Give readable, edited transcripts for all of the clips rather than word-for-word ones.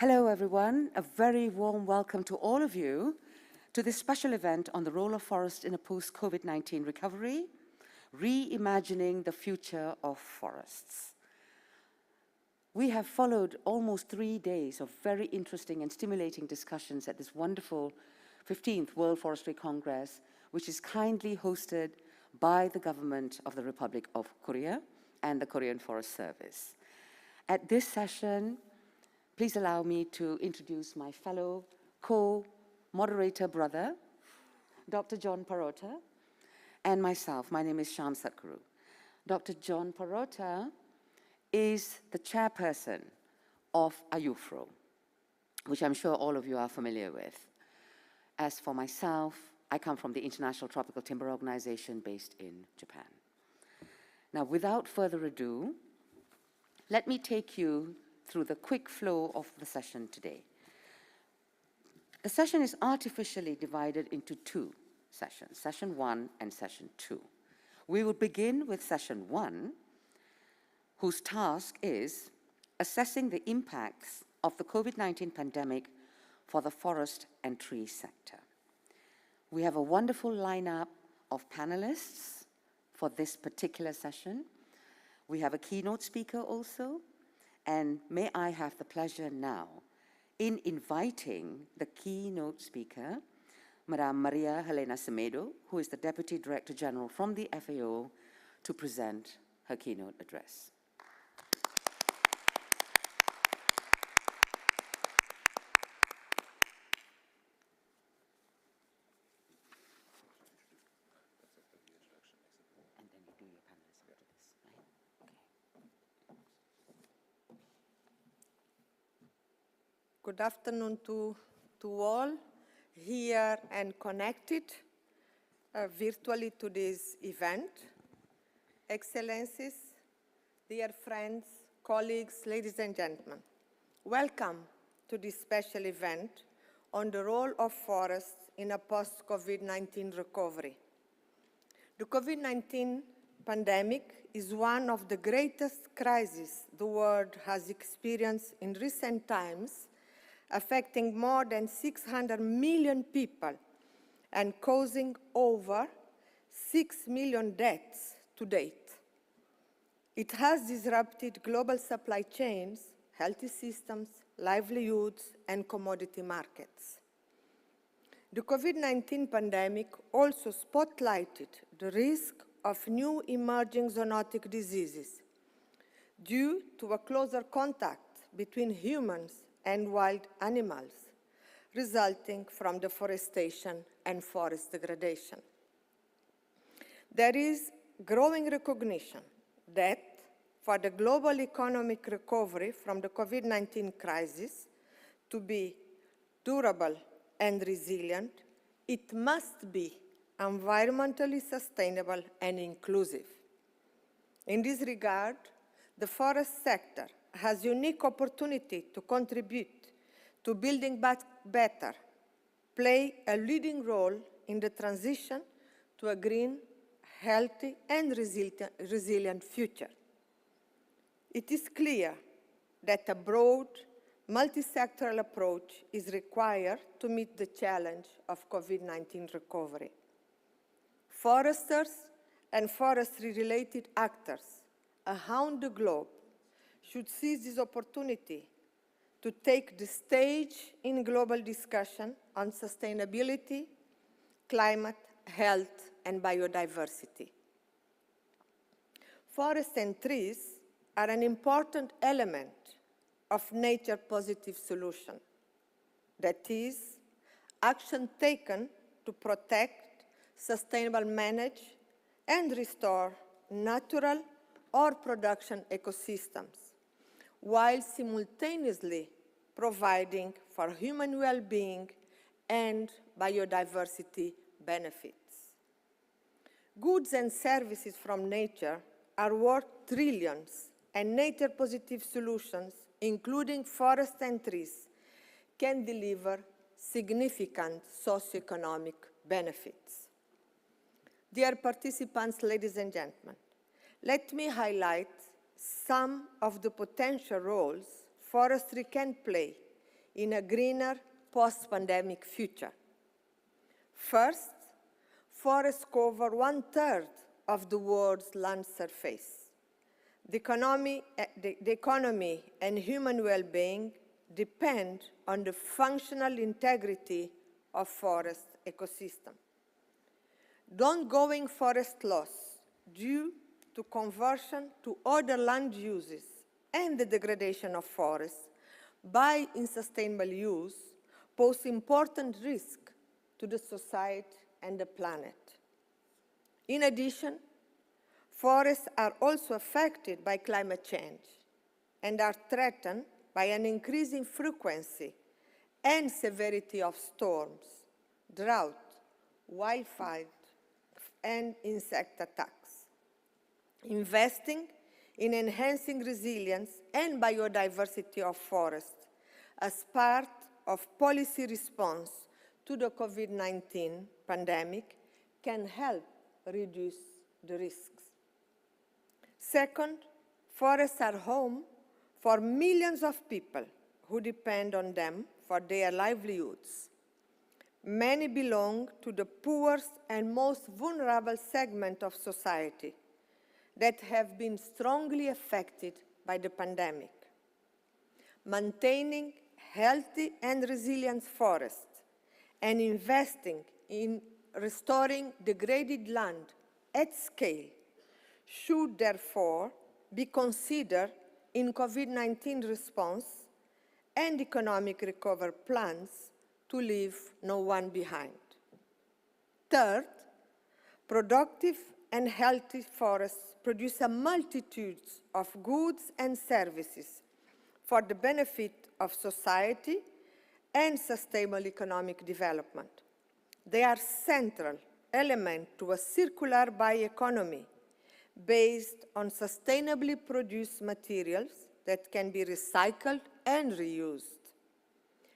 Hello, everyone. A very warm welcome to all of you to this special event on the role of forest in a post-COVID-19 recovery, reimagining the future of forests. We have followed almost 3 days of very interesting and stimulating discussions at this wonderful 15th World Forestry Congress, which is kindly hosted by the government of the Republic of Korea and the Korean Forest Service. At this session, please allow me to introduce my fellow co-moderator brother, Dr. John Parota, and myself. My name is Sham Satguru. Dr. John Parota is the chairperson of AYUFRO, which I'm sure all of you are familiar with. As for myself, I come from the International Tropical Timber Organization based in Japan. Now, without further ado, let me take you through the quick flow of the session today. The session is artificially divided into 2 sessions, session 1 and session 2. We will begin with session 1, whose task is assessing the impacts of the COVID-19 pandemic for the forest and tree sector. We have a wonderful lineup of panelists for this particular session. We have a keynote speaker also. And may I have the pleasure now in inviting the keynote speaker, Madame Maria Helena Semedo, who is the Deputy Director General from the FAO, to present her keynote address. Good afternoon to all here and connected virtually to this event. Excellencies, dear friends, colleagues, ladies and gentlemen, welcome to this special event on the role of forests in a post-COVID-19 recovery. The COVID-19 pandemic is one of the greatest crises the world has experienced in recent times, affecting more than 600 million people and causing over 6 million deaths to date. It has disrupted global supply chains, health systems, livelihoods, and commodity markets. The COVID-19 pandemic also spotlighted the risk of new emerging zoonotic diseases due to a closer contact between humans and wild animals, resulting from deforestation and forest degradation. There is growing recognition that for the global economic recovery from the COVID-19 crisis to be durable and resilient, it must be environmentally sustainable and inclusive. In this regard, the forest sector has unique opportunity to contribute to building back better, play a leading role in the transition to a green, healthy, and resilient future. It is clear that a broad, multi-sectoral approach is required to meet the challenge of COVID-19 recovery. Foresters and forestry-related actors around the globe should seize this opportunity to take the stage in global discussion on sustainability, climate, health, and biodiversity. Forests and trees are an important element of nature-positive solution. That is, action taken to protect, sustainable manage, and restore natural or production ecosystems, while simultaneously providing for human well-being and biodiversity benefits. Goods and services from nature are worth trillions, and nature-positive solutions, including forests and trees, can deliver significant socioeconomic benefits. Dear participants, ladies and gentlemen, let me highlight some of the potential roles forestry can play in a greener post-pandemic future. First, forests cover 1/3 of the world's land surface. The economy and human well-being depend on the functional integrity of forest ecosystem. The ongoing forest loss due to conversion to other land uses and the degradation of forests by unsustainable use pose important risk to the society and the planet. In addition, forests are also affected by climate change and are threatened by an increasing frequency and severity of storms, drought, wildfire, and insect attacks. Investing in enhancing resilience and biodiversity of forests as part of policy response to the COVID-19 pandemic can help reduce the risks. Second, forests are home for millions of people who depend on them for their livelihoods. Many belong to the poorest and most vulnerable segment of society that have been strongly affected by the pandemic. Maintaining healthy and resilient forests and investing in restoring degraded land at scale should therefore be considered in COVID-19 response and economic recovery plans to leave no one behind. Third, productive and healthy forests produce a multitude of goods and services for the benefit of society and sustainable economic development. They are central element to a circular bioeconomy based on sustainably produced materials that can be recycled and reused.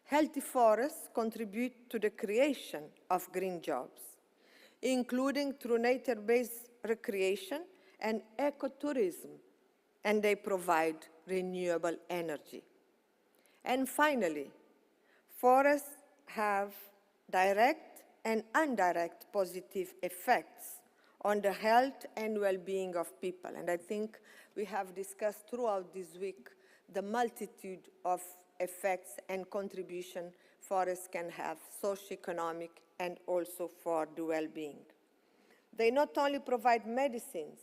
Healthy forests contribute to the creation of green jobs, including through nature-based recreation and ecotourism, and they provide renewable energy. And finally, forests have direct and indirect positive effects on the health and well-being of people. And I think we have discussed throughout this week the multitude of effects and contribution forests can have, socioeconomic and also for the well-being. They not only provide medicines,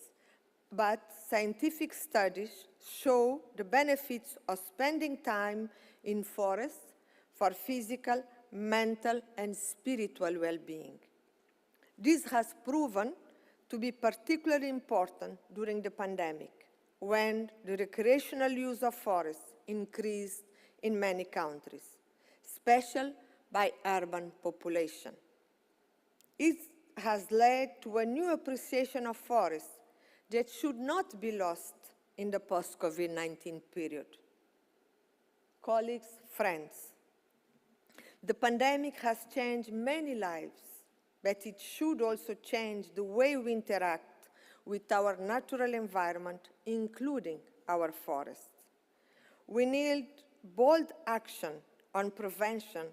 but scientific studies show the benefits of spending time in forests for physical, mental, and spiritual well-being. This has proven to be particularly important during the pandemic, when the recreational use of forests increased in many countries, especially by urban population. It has led to a new appreciation of forests that should not be lost in the post-COVID-19 period. Colleagues, friends, the pandemic has changed many lives, but it should also change the way we interact with our natural environment, including our forests. We need bold action on prevention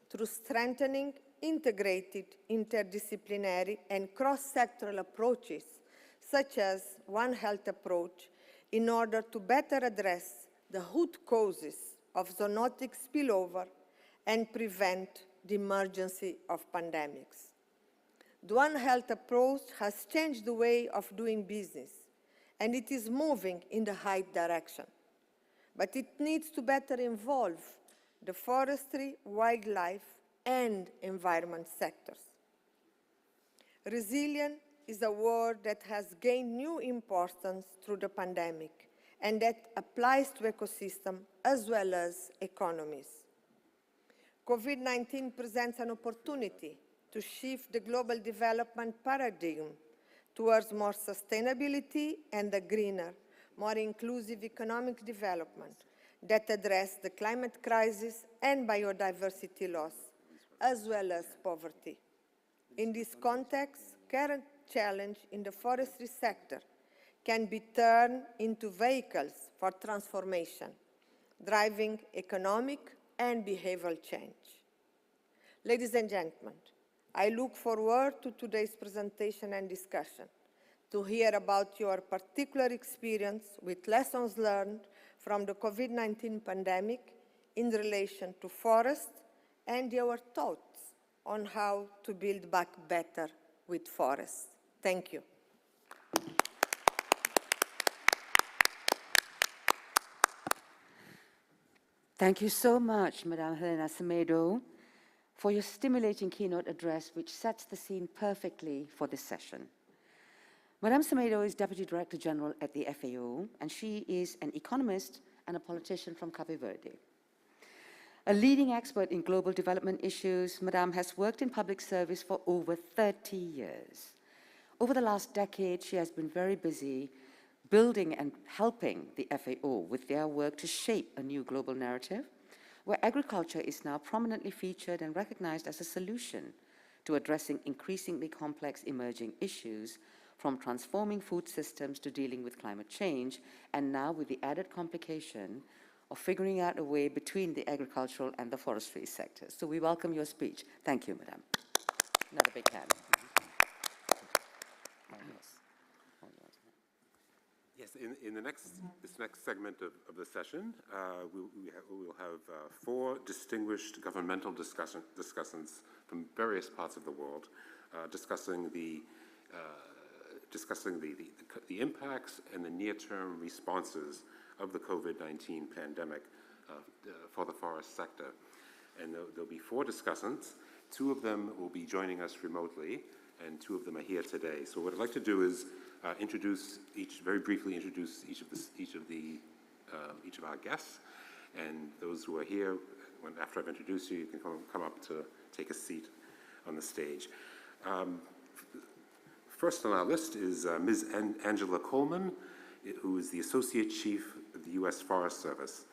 through strengthening integrated, interdisciplinary, and cross-sectoral approaches, such as One Health approach, in order to better address the root causes of zoonotic spillover and prevent the emergence of pandemics. The One Health approach has changed the way of doing business, and it is moving in the right direction. But it needs to better involve the forestry, wildlife, and environment sectors. Resilient is a word that has gained new importance through the pandemic, and that applies to ecosystems as well as economies. COVID-19 presents an opportunity to shift the global development paradigm towards more sustainability and a greener, more inclusive economic development that address the climate crisis and biodiversity loss, as well as poverty. In this context, current challenge in the forestry sector can be turned into vehicles for transformation, driving economic, and behavioral change. Ladies and gentlemen, I look forward to today's presentation and discussion, to hear about your particular experience with lessons learned from the COVID-19 pandemic in relation to forests and your thoughts on how to build back better with forests. Thank you. Thank you so much, Madame Helena Semedo, for your stimulating keynote address, which sets the scene perfectly for this session. Madame Semedo is Deputy Director General at the FAO, and she is an economist and a politician from Cape Verde. A leading expert in global development issues, Madame has worked in public service for over 30 years. Over the last decade, she has been very busy building and helping the FAO with their work to shape a new global narrative, where agriculture is now prominently featured and recognized as a solution to addressing increasingly complex emerging issues, from transforming food systems to dealing with climate change, and now with the added complication of figuring out a way between the agricultural and the forestry sectors. So we welcome your speech. Thank you, Madame. Another big hand. Yes, in this next segment of the session, we will have four distinguished governmental discussants from various parts of the world discussing the impacts and the near-term responses of the COVID-19 pandemic for the forest sector. And there'll be four discussants. Two of them will be joining us remotely, and two of them are here today. So what I'd like to do is very briefly introduce each of our guests, and those who are here. After I've introduced you, you can come up to take a seat on the stage. First on our list is Ms. Angela Coleman, who is the Associate Chief of the U.S. Forest Service.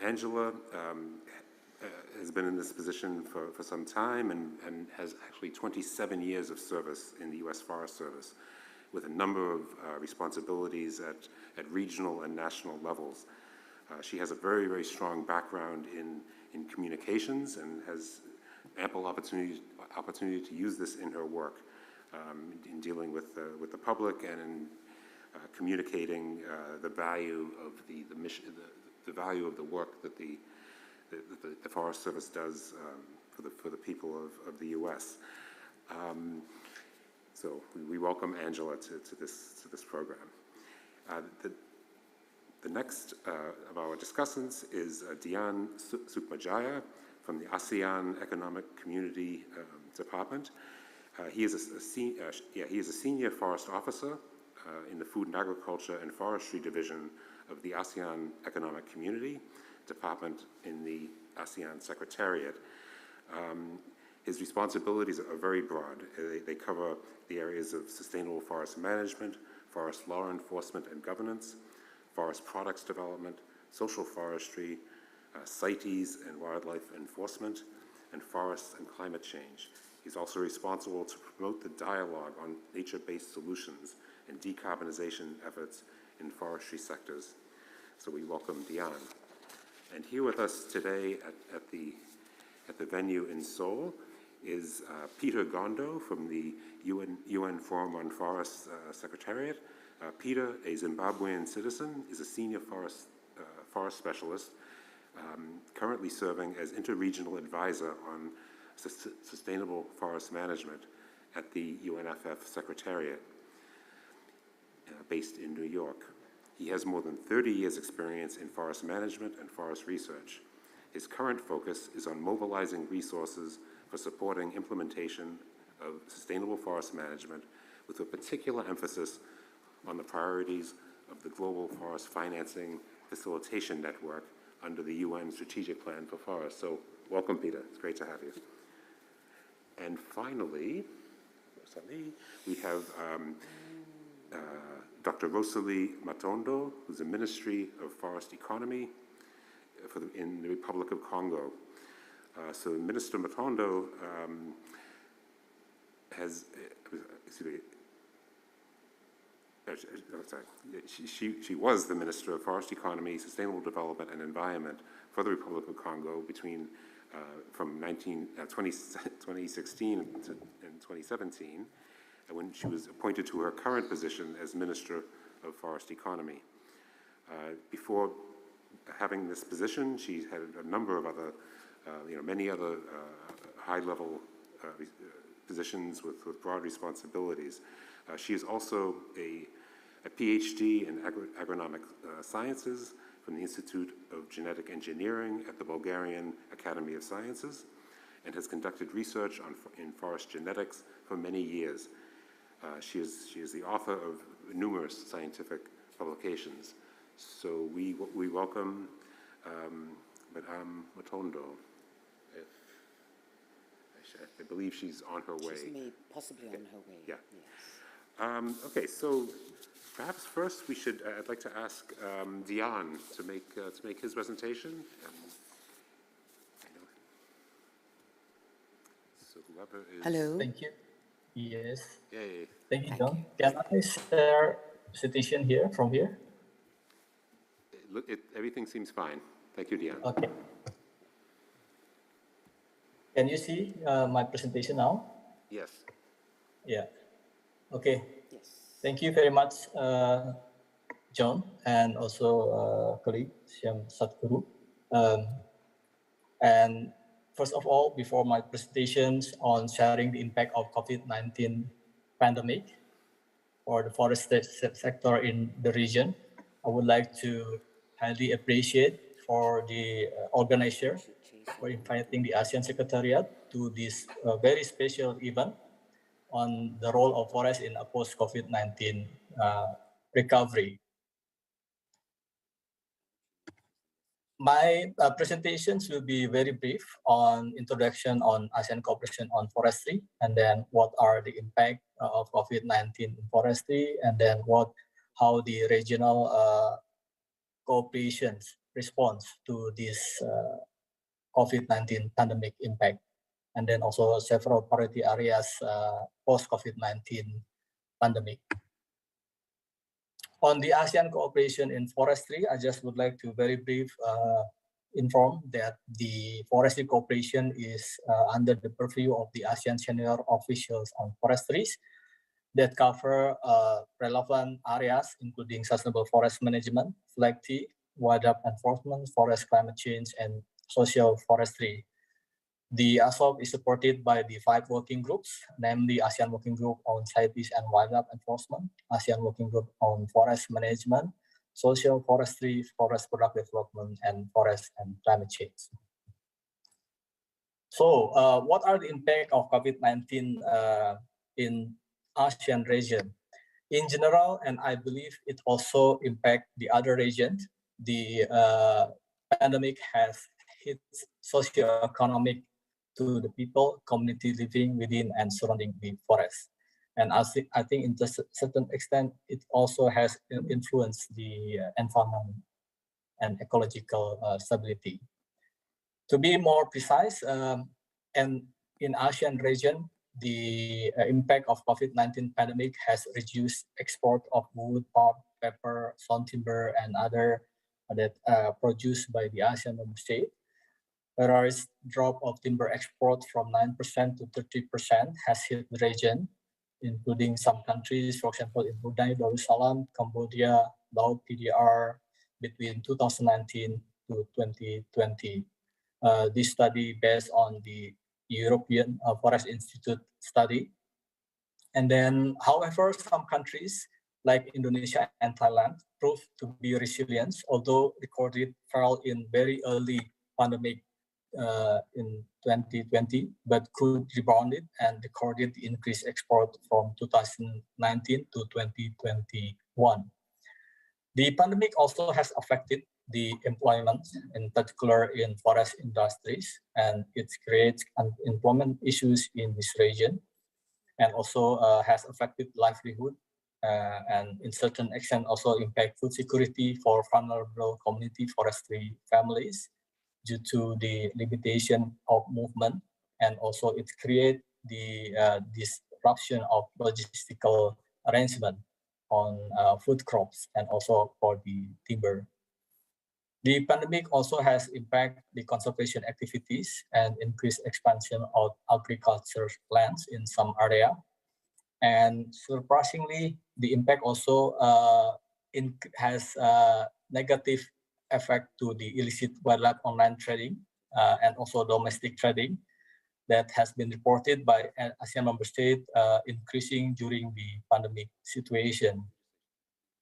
Angela has been in this position for some time and has actually 27 years of service in the U.S. Forest Service, with a number of responsibilities at regional and national levels. She has a very, very strong background in communications and has ample opportunity to use this in her work, in dealing with the public and in communicating the value of the mission, the value of the work that the Forest Service does for the people of the U.S. So we welcome Angela to this program. The next of our discussants is Dian Sukmajaya from the ASEAN Economic Community Department. He is a senior forest officer in the Food and Agriculture and Forestry Division of the ASEAN Economic Community Department in the ASEAN Secretariat. His responsibilities are very broad. They cover the areas of sustainable forest management, forest law enforcement and governance, forest products development, social forestry, CITES and wildlife enforcement, and forests and climate change. He's also responsible to promote the dialogue on nature-based solutions and decarbonization efforts in forestry sectors. So we welcome Dian. And here with us today at the venue in Seoul is Peter Gondo from the UN Forum on Forests Secretariat. Peter, a Zimbabwean citizen, is a senior forest specialist, currently serving as interregional advisor on sustainable forest management at the UNFF Secretariat, based in New York. He has more than 30 years' experience in forest management and forest research. His current focus is on mobilizing resources for supporting implementation of sustainable forest management, with a particular emphasis on the priorities of the Global Forest Financing Facilitation Network under the UN Strategic Plan for Forests. So welcome, Peter. It's great to have you. And finally, we have Dr. Rosalie Matondo, who's a Ministry of Forest Economy in the Republic of Congo. So Minister Matondo sorry, she was the Minister of Forest Economy, Sustainable Development and Environment for the Republic of Congo between from 2016 and 2017, when she was appointed to her current position as Minister of Forest Economy. Before having this position, she had a number of other, many other high-level positions with broad responsibilities. She is also a PhD in agronomic sciences from the Institute of Genetic Engineering at the Bulgarian Academy of Sciences, and has conducted research in forest genetics for many years. She is the author of numerous scientific publications. So we welcome Madame Matondo. I believe she's on her way. She's possibly on her way. Yeah. Yes. Okay, so perhaps first we should. I'd like to ask Dion to make his presentation. So whoever is. Hello. Thank you. Yes. Yay. Thank you, John. Can I share presentation here from here? Everything seems fine. Thank you, Dion. Okay. Can you see my presentation now? Yes. Yeah. Okay. Yes. Thank you very much, John, and also colleague Syam Satguru. And first of all, before my presentations on sharing the impact of COVID-19 pandemic for the forest sector in the region, I would like to highly appreciate for the organizer for inviting the ASEAN Secretariat to this very special event on the role of forest in a post-COVID-19 recovery. My presentations will be very brief on introduction on ASEAN cooperation on forestry, and then what are the impact of COVID-19 in forestry, and then how the regional cooperation response to this COVID-19 pandemic impact, and then also several priority areas post-COVID-19 pandemic. On the ASEAN cooperation in forestry, I just would like to very brief inform that the forestry cooperation is under the purview of the ASEAN senior officials on forestries that cover relevant areas, including sustainable forest management, FLEGT, wildlife enforcement, forest climate change, and social forestry. The ASOP is supported by the 5 working groups, namely ASEAN Working Group on CITES and Wildlife Enforcement, ASEAN Working Group on Forest Management, Social Forestry, Forest Product Development, and Forest and Climate Change. So what are the impact of COVID-19 in ASEAN region? In general, and I believe it also impact the other regions, the pandemic has hit socio-economic to the people, community living within and surrounding the forest. And I think in a certain extent, it also has influenced the environment and ecological stability. To be more precise, and in ASEAN region, the impact of COVID-19 pandemic has reduced export of wood, pulp, paper, sawn timber, and other that produced by the ASEAN member state. Whereas drop of timber export from 9% to 30% has hit the region, including some countries, for example, in Brunei Darussalam, Cambodia, Laos, PDR, between 2019 to 2020. This study based on the European Forest Institute study. And then, however, some countries like Indonesia and Thailand proved to be resilient, although recorded fell in very early pandemic in 2020, but could rebound it and recorded the increased export from 2019 to 2021. The pandemic also has affected the employment, in particular in forest industries, and it creates employment issues in this region, and also has affected livelihood, and in certain extent also impact food security for vulnerable community forestry families due to the limitation of movement, and also it creates the disruption of logistical arrangement. on food crops and also for the timber. The pandemic also has impacted the conservation activities and increased expansion of agriculture lands in some area. And surprisingly, the impact also has a negative effect to the illicit wildlife online trading and also domestic trading that has been reported by ASEAN member state increasing during the pandemic situation.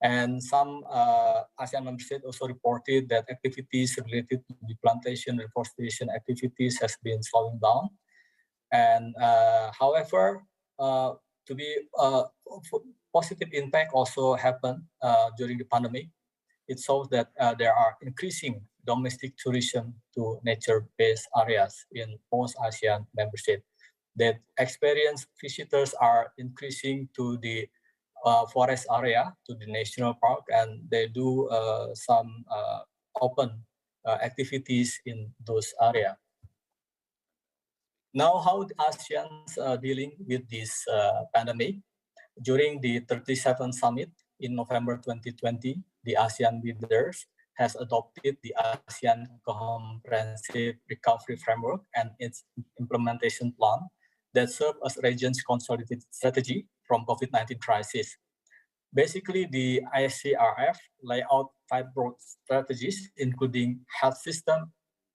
And some ASEAN member states also reported that activities related to the plantation reforestation activities has been slowing down. And however, to be positive impact also happened during the pandemic. It shows that there are increasing domestic tourism to nature-based areas in most ASEAN member states. That experienced visitors are increasing to the forest area, to the national park, and they do some open activities in those areas. Now, how the ASEAN's dealing with this pandemic? During the 37th summit in November 2020, the ASEAN leaders has adopted the ASEAN Comprehensive Recovery Framework and its implementation plan that serve as region's consolidated strategy from COVID-19 crisis. Basically, the ICRF lay out 5 broad strategies, including health system,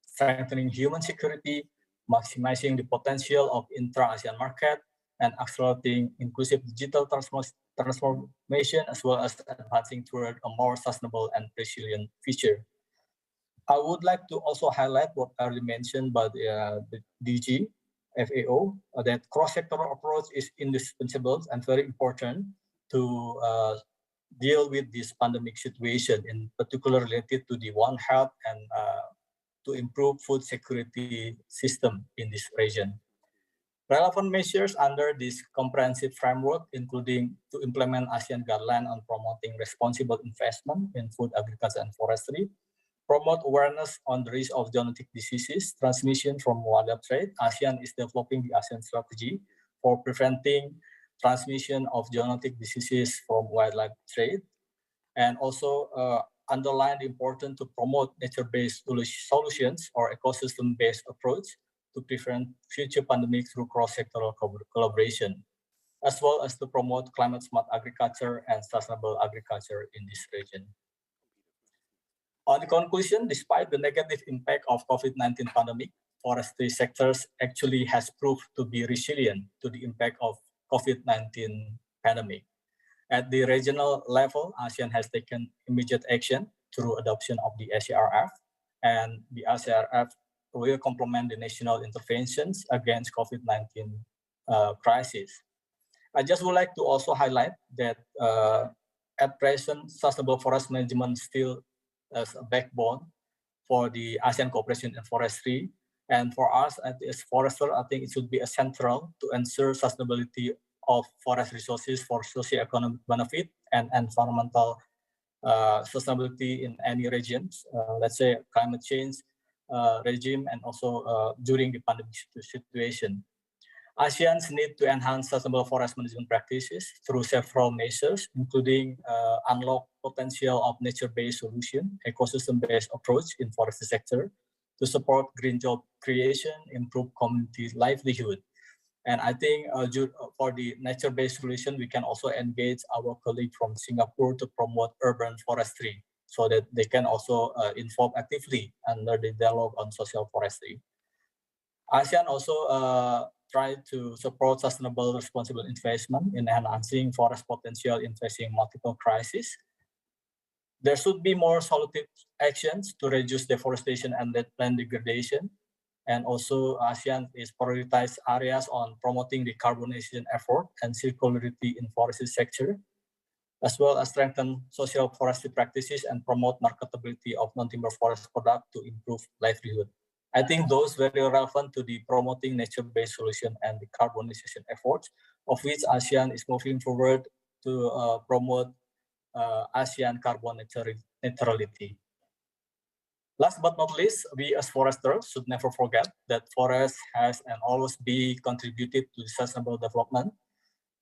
strengthening human security, maximizing the potential of intra-ASEAN market, and accelerating inclusive digital transformation, as well as advancing toward a more sustainable and resilient future. I would like to also highlight what already mentioned by the DG FAO, that cross-sectoral approach is indispensable and very important to deal with this pandemic situation, in particular related to the One Health and to improve food security system in this region. Relevant measures under this comprehensive framework, including to implement ASEAN guidelines on promoting responsible investment in food, agriculture, and forestry, promote awareness on the risk of zoonotic diseases transmission from wildlife trade. ASEAN is developing the ASEAN strategy for preventing transmission of zoonotic diseases from wildlife trade, and also underline the importance to promote nature-based solutions or ecosystem-based approach to prevent future pandemics through cross-sectoral collaboration, as well as to promote climate-smart agriculture and sustainable agriculture in this region. On the conclusion, despite the negative impact of COVID-19 pandemic, forestry sectors actually has proved to be resilient to the impact of COVID-19 pandemic. At the regional level, ASEAN has taken immediate action through adoption of the ACRF, and the ACRF will complement the national interventions against COVID-19 crisis. I just would like to also highlight that at present, sustainable forest management still as a backbone for the ASEAN cooperation in forestry. And for us as forester, I think it should be essential to ensure sustainability of forest resources for socio-economic benefit and environmental sustainability in any regions, let's say climate change regime, and also during the pandemic situation. ASEAN's need to enhance sustainable forest management practices through several measures, including unlock potential of nature-based solution, ecosystem-based approach in forestry sector to support green job creation, improve community livelihood. And I think for the nature-based solution, we can also engage our colleague from Singapore to promote urban forestry so that they can also involve actively under the dialogue on social forestry. ASEAN also try to support sustainable responsible investment in enhancing forest potential in facing multiple crises. There should be more solutive actions to reduce deforestation and land degradation. And also ASEAN is prioritized areas on promoting the decarbonization effort and circularity in forestry sector, as well as strengthen social forestry practices and promote marketability of non-timber forest products to improve livelihood. I think those very relevant to the promoting nature-based solution and the decarbonization efforts, of which ASEAN is moving forward to promote ASEAN carbon neutrality. Last but not least, we as foresters should never forget that forest has and always be contributed to sustainable development.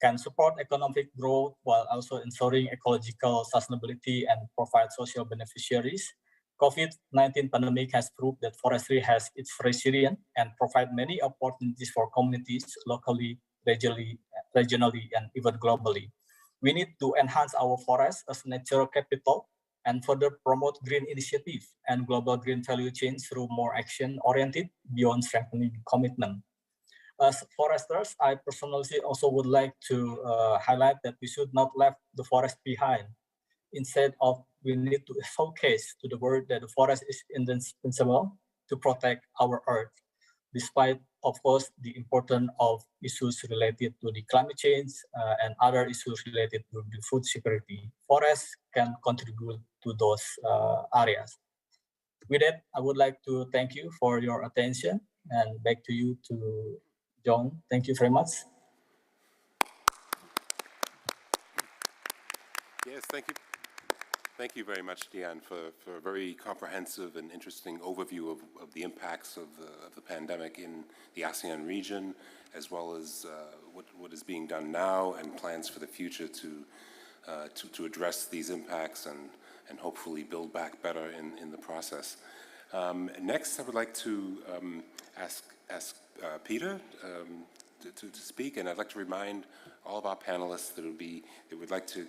can support economic growth while also ensuring ecological sustainability and provide social beneficiaries. COVID-19 pandemic has proved that forestry has its resilient and provide many opportunities for communities locally, regionally, and even globally. We need to enhance our forests as natural capital and further promote green initiative and global green value chains through more action-oriented beyond strengthening commitment. As foresters, I personally also would like to highlight that we should not leave the forest behind. Instead of, we need to showcase to the world that the forest is indispensable to protect our earth, despite, of course, the importance of issues related to the climate change and other issues related to the food security. Forests can contribute to those areas. With that, I would like to thank you for your attention, and back to you, to John. Thank you very much. Yes, thank you. Thank you very much, Dian, for a very comprehensive and interesting overview of the impacts of the pandemic in the ASEAN region, as well as what is being done now and plans for the future to address these impacts and hopefully build back better in the process. Next, I would like to ask Peter to speak, and I'd like to remind all of our panelists that we'd like to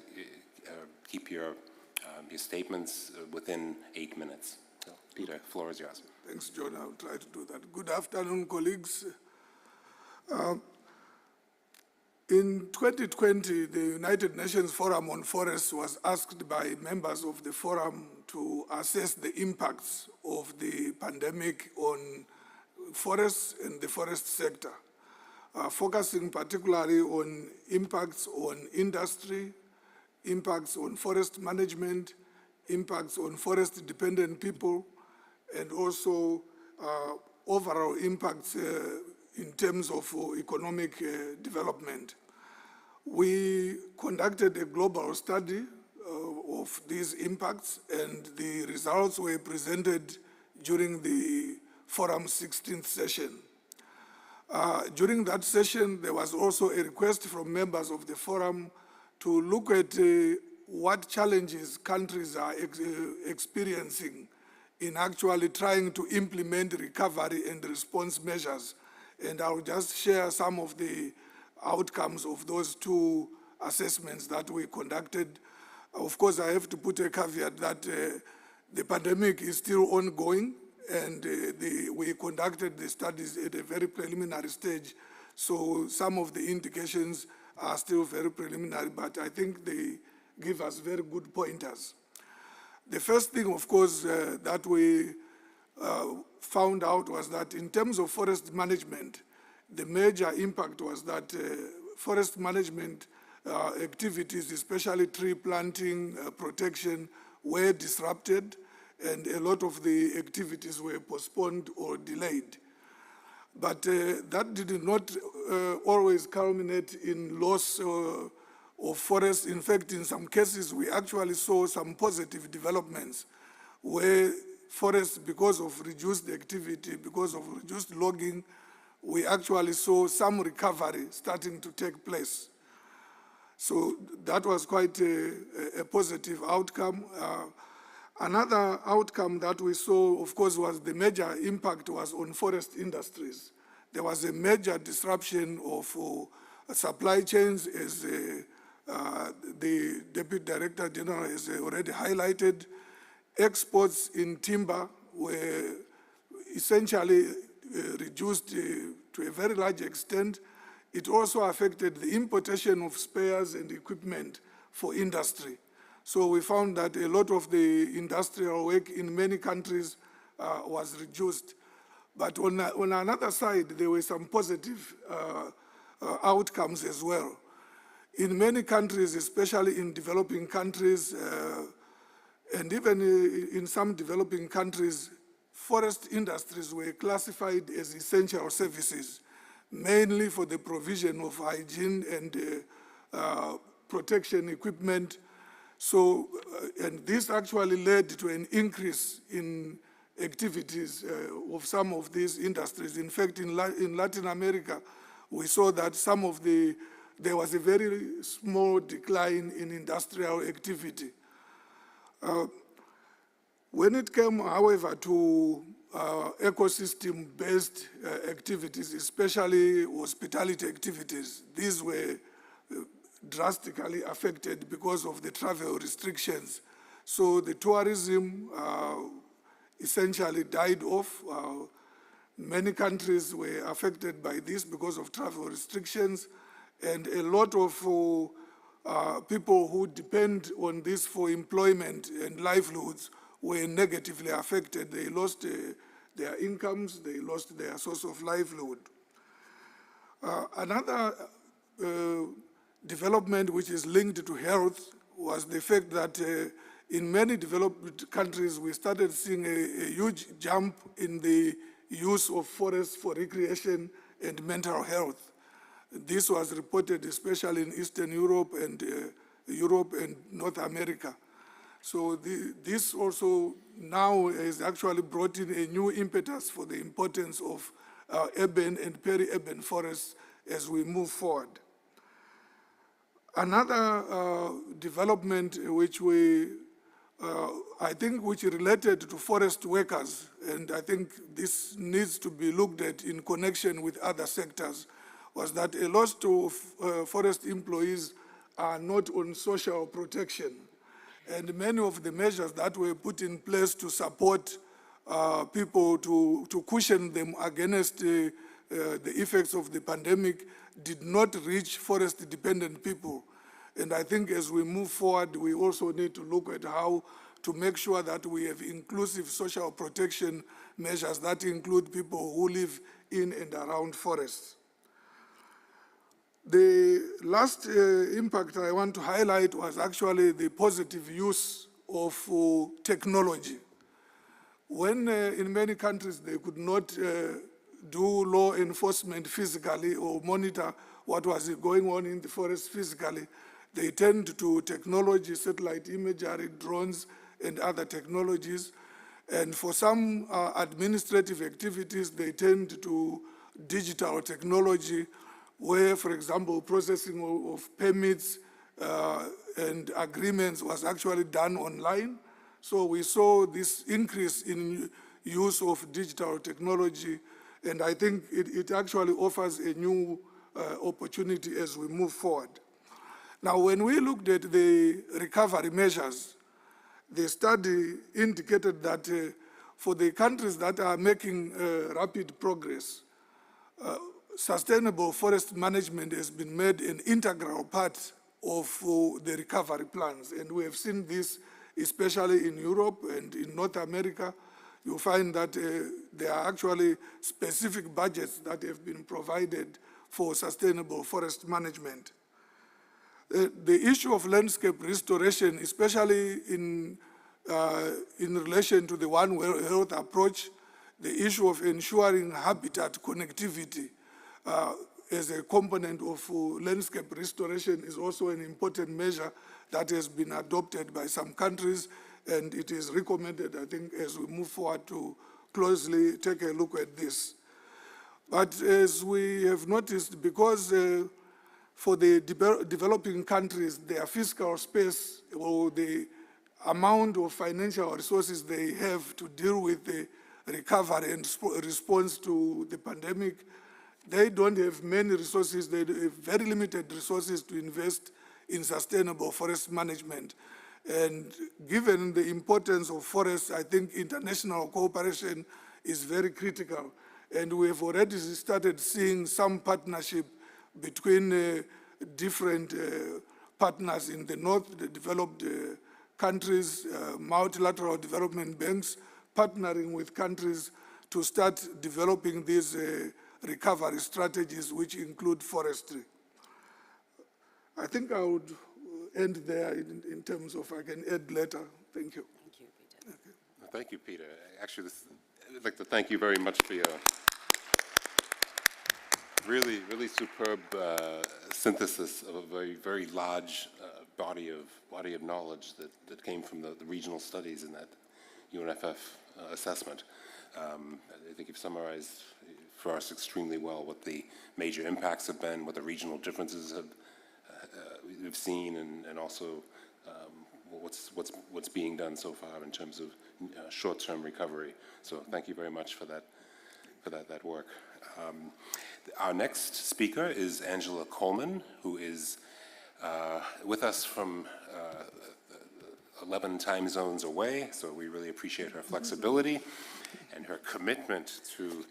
keep your statements within 8 minutes. So, Peter, the floor is yours. Thanks, John. I'll try to do that. Good afternoon, colleagues. In 2020, the United Nations Forum on Forests was asked by members of the forum to assess the impacts of the pandemic on forests and the forest sector, focusing particularly on impacts on industry, impacts on forest management, impacts on forest-dependent people, and also overall impacts in terms of economic development. We conducted a global study of these impacts, and the results were presented during the forum's 16th session. During that session, there was also a request from members of the forum to look at what challenges countries are experiencing in actually trying to implement recovery and response measures. And I'll just share some of the outcomes of those two assessments that we conducted. Of course, I have to put a caveat that the pandemic is still ongoing, and we conducted the studies at a very preliminary stage. So some of the indications are still very preliminary, but I think they give us very good pointers. The first thing, of course, that we found out was that in terms of forest management, the major impact was that forest management activities, especially tree planting, protection, were disrupted, and a lot of the activities were postponed or delayed. But that did not always culminate in loss of forests. In fact, in some cases, we actually saw some positive developments where forests, because of reduced activity, because of reduced logging, we actually saw some recovery starting to take place. So that was quite a positive outcome. Another outcome that we saw, of course, was the major impact was on forest industries. There was a major disruption of supply chains, as the Deputy Director General has already highlighted. Exports in timber were essentially reduced to a very large extent. It also affected the importation of spares and equipment for industry. So we found that a lot of the industrial work in many countries was reduced. But on another side, there were some positive outcomes as well. In many countries, especially in developing countries, and even in some developing countries, forest industries were classified as essential services, mainly for the provision of hygiene and protection equipment. So, and this actually led to an increase in activities of some of these industries. In fact, in Latin America, we saw that some of the there was a very small decline in industrial activity. When it came, however, to ecosystem-based activities, especially hospitality activities, these were drastically affected because of the travel restrictions. So the tourism essentially died off. Many countries were affected by this because of travel restrictions, and a lot of people who depend on this for employment and livelihoods were negatively affected. They lost their incomes, they lost their source of livelihood. Another development which is linked to health was the fact that in many developed countries we started seeing a huge jump in the use of forests for recreation and mental health. This was reported especially in Eastern Europe and North America. So this also now has actually brought in a new impetus for the importance of urban and peri-urban forests as we move forward. Another development which I think which related to forest workers, and I think this needs to be looked at in connection with other sectors, was that a lot of forest employees are not on social protection. And many of the measures that were put in place to support people to cushion them against the effects of the pandemic did not reach forest-dependent people. And I think as we move forward, we also need to look at how to make sure that we have inclusive social protection measures that include people who live in and around forests. The last impact I want to highlight was actually the positive use of technology. When in many countries they could not do law enforcement physically or monitor what was going on in the forest physically, they turned to technology, satellite imagery, drones, and other technologies. And for some administrative activities, they turned to digital technology, where, for example, processing of permits and agreements was actually done online. So we saw this increase in use of digital technology, and I think it actually offers a new opportunity as we move forward. Now, when we looked at the recovery measures, the study indicated that for the countries that are making rapid progress, sustainable forest management has been made an integral part of the recovery plans. And we have seen this especially in Europe and in North America. You'll find that there are actually specific budgets that have been provided for sustainable forest management. The issue of landscape restoration, especially in relation to the One Health approach, the issue of ensuring habitat connectivity as a component of landscape restoration is also an important measure that has been adopted by some countries, and it is recommended, I think, as we move forward to closely take a look at this. But as we have noticed, because for the developing countries, their fiscal space or the amount of financial resources they have to deal with the recovery and response to the pandemic, they don't have many resources. They have very limited resources to invest in sustainable forest management. And given the importance of forests, I think international cooperation is very critical. And we have already started seeing some partnership between different partners in the north, the developed countries, multilateral development banks, partnering with countries to start developing these recovery strategies, which include forestry. I think I would end there in terms of I can add later. Thank you. Thank you, Peter. Okay. Thank you, Peter. Actually, I'd like to thank you very much for your really superb synthesis of a very, very large body of knowledge that came from the regional studies in that UNFF assessment. I think you've summarized for us extremely well what the major impacts have been, what the regional differences we've seen, and also what's being done so far in terms of short-term recovery. So thank you very much for that work. Our next speaker is Angela Coleman, who is with us from 11 time zones away, so we really appreciate her flexibility and her commitment to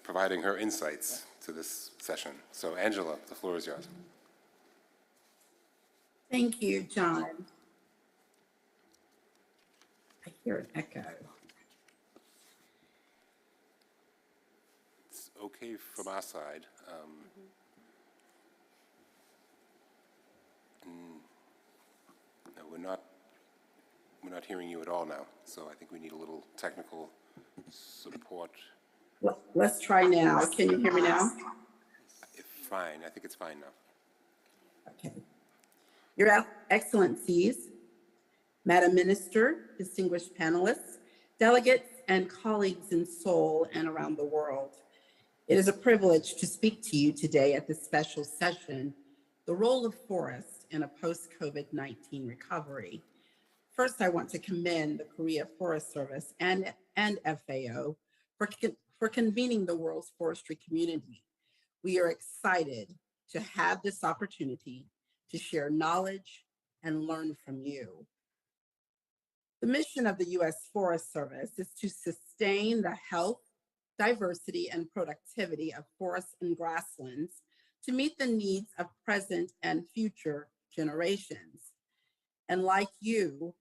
providing her insights to this session. So Angela, the floor is yours. Thank you, John. I hear an echo. It's okay from our side. No, we're not hearing you at all now. So I think we need a little technical support. Let's try now. Can you hear me now? Fine. I think it's fine now. Okay. Your Excellencies, Madam Minister, distinguished panelists, delegates, and colleagues in Seoul and around the world. It is a privilege to speak to you today at this special session, The Role of Forests in a Post-COVID-19 Recovery. First, I want to commend the Korea Forest Service and FAO for convening the world's forestry community. We are excited to have this opportunity to share knowledge and learn from you. The mission of the U.S. Forest Service is to sustain the health, diversity, and productivity of forests and grasslands to meet the needs of present and future generations. And like you,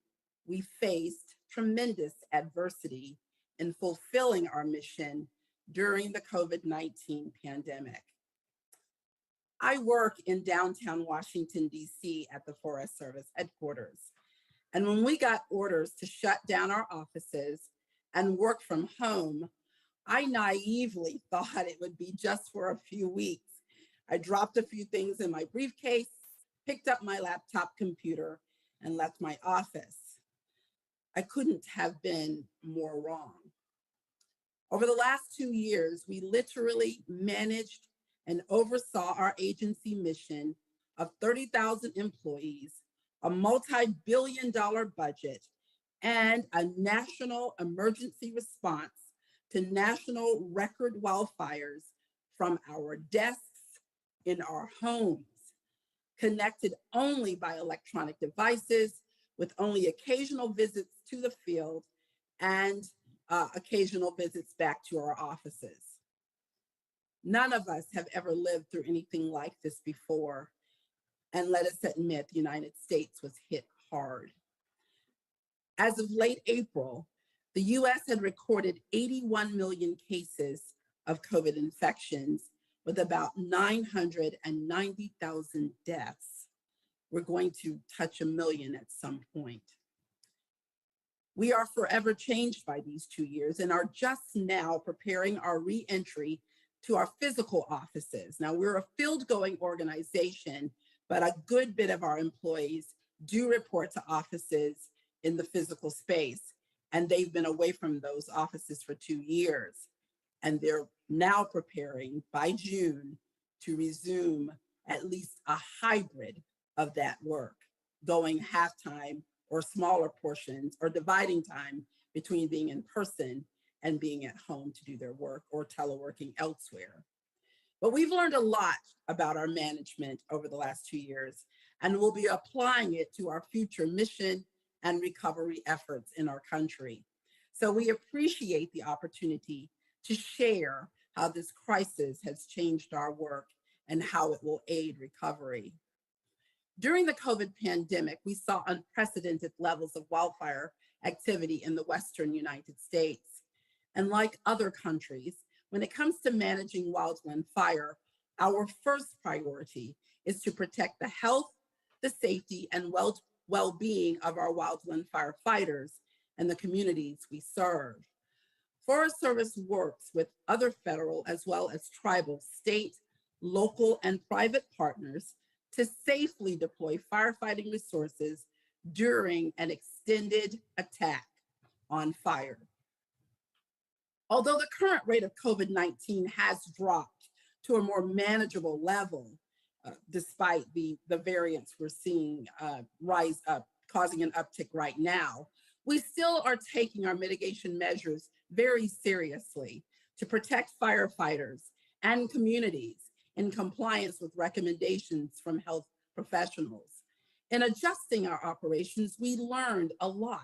we faced tremendous adversity in fulfilling our mission during the COVID-19 pandemic. I work in downtown Washington, D.C. at the Forest Service headquarters. And when we got orders to shut down our offices and work from home, I naively thought it would be just for a few weeks. I dropped a few things in my briefcase, picked up my laptop computer, and left my office. I couldn't have been more wrong. Over the last 2 years, we literally managed and oversaw our agency mission of 30,000 employees, a multi-billion-dollar budget, and a national emergency response to national record wildfires from our desks in our homes, connected only by electronic devices, with only occasional visits to the field and occasional visits back to our offices. None of us have ever lived through anything like this before. And let us admit, the United States was hit hard. As of late April, the US had recorded 81 million cases of COVID infections with about 990,000 deaths. We're going to touch 1 million at some point. We are forever changed by these 2 years and are just now preparing our re-entry to our physical offices. Now, we're a field-going organization, but a good bit of our employees do report to offices in the physical space, and they've been away from those offices for 2 years. And they're now preparing by June to resume at least a hybrid of that work, going half-time or smaller portions, or dividing time between being in person and being at home to do their work or teleworking elsewhere. But we've learned a lot about our management over the last 2 years, and we'll be applying it to our future mission and recovery efforts in our country. So we appreciate the opportunity to share how this crisis has changed our work and how it will aid recovery. During the COVID pandemic, we saw unprecedented levels of wildfire activity in the Western United States. And like other countries, when it comes to managing wildland fire, our first priority is to protect the health, the safety, and well-being of our wildland firefighters and the communities we serve. Forest Service works with other federal as well as tribal, state, local, and private partners to safely deploy firefighting resources during an extended attack on fire. Although the current rate of COVID-19 has dropped to a more manageable level, despite the variants we're seeing rise up, causing an uptick right now, we still are taking our mitigation measures very seriously to protect firefighters and communities in compliance with recommendations from health professionals. In adjusting our operations, we learned a lot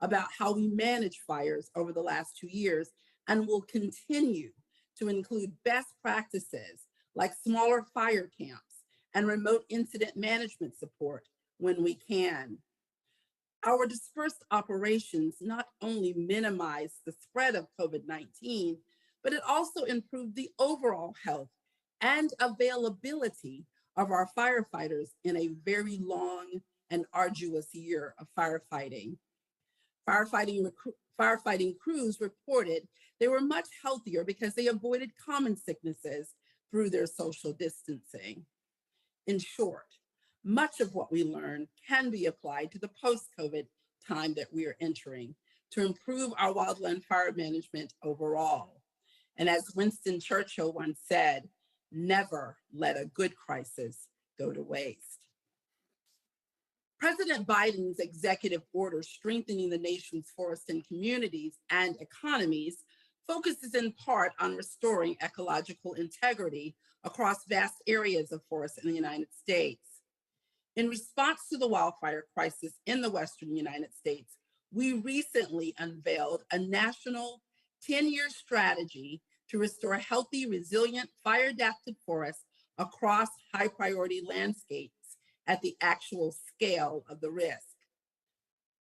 about how we manage fires over the last 2 years and will continue to include best practices like smaller fire camps and remote incident management support when we can. Our dispersed operations not only minimized the spread of COVID-19, but it also improved the overall health and availability of our firefighters in a very long and arduous year of firefighting. Firefighting crews reported they were much healthier because they avoided common sicknesses through their social distancing. In short, much of what we learned can be applied to the post-COVID time that we are entering to improve our wildland fire management overall. And as Winston Churchill once said, never let a good crisis go to waste. President Biden's executive order strengthening the nation's forests and communities and economies focuses in part on restoring ecological integrity across vast areas of forests in the United States. In response to the wildfire crisis in the Western United States, we recently unveiled a national 10-year strategy to restore healthy, resilient, fire-adapted forests across high-priority landscapes at the actual scale of the risk.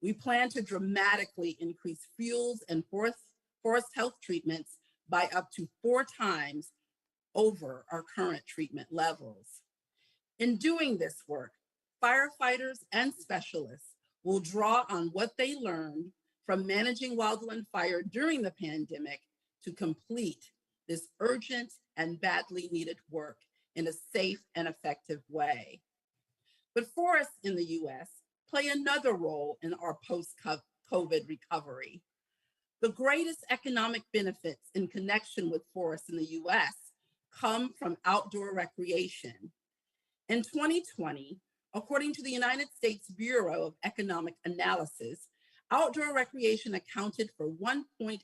We plan to dramatically increase fuels and forest health treatments by up to 4 times over our current treatment levels. In doing this work, firefighters and specialists will draw on what they learned from managing wildland fire during the pandemic to complete this urgent and badly needed work in a safe and effective way. But forests in the US play another role in our post-COVID recovery. The greatest economic benefits in connection with forests in the US come from outdoor recreation. In 2020, according to the United States Bureau of Economic Analysis, outdoor recreation accounted for 1.8%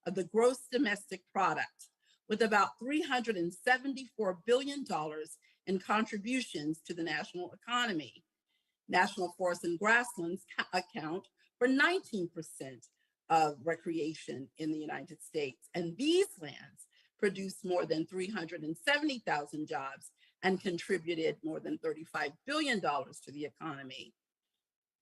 of the gross domestic product, with about $374 billion in contributions to the national economy. National forests and grasslands account for 19% of recreation in the United States, and these lands produced more than 370,000 jobs and contributed more than $35 billion to the economy.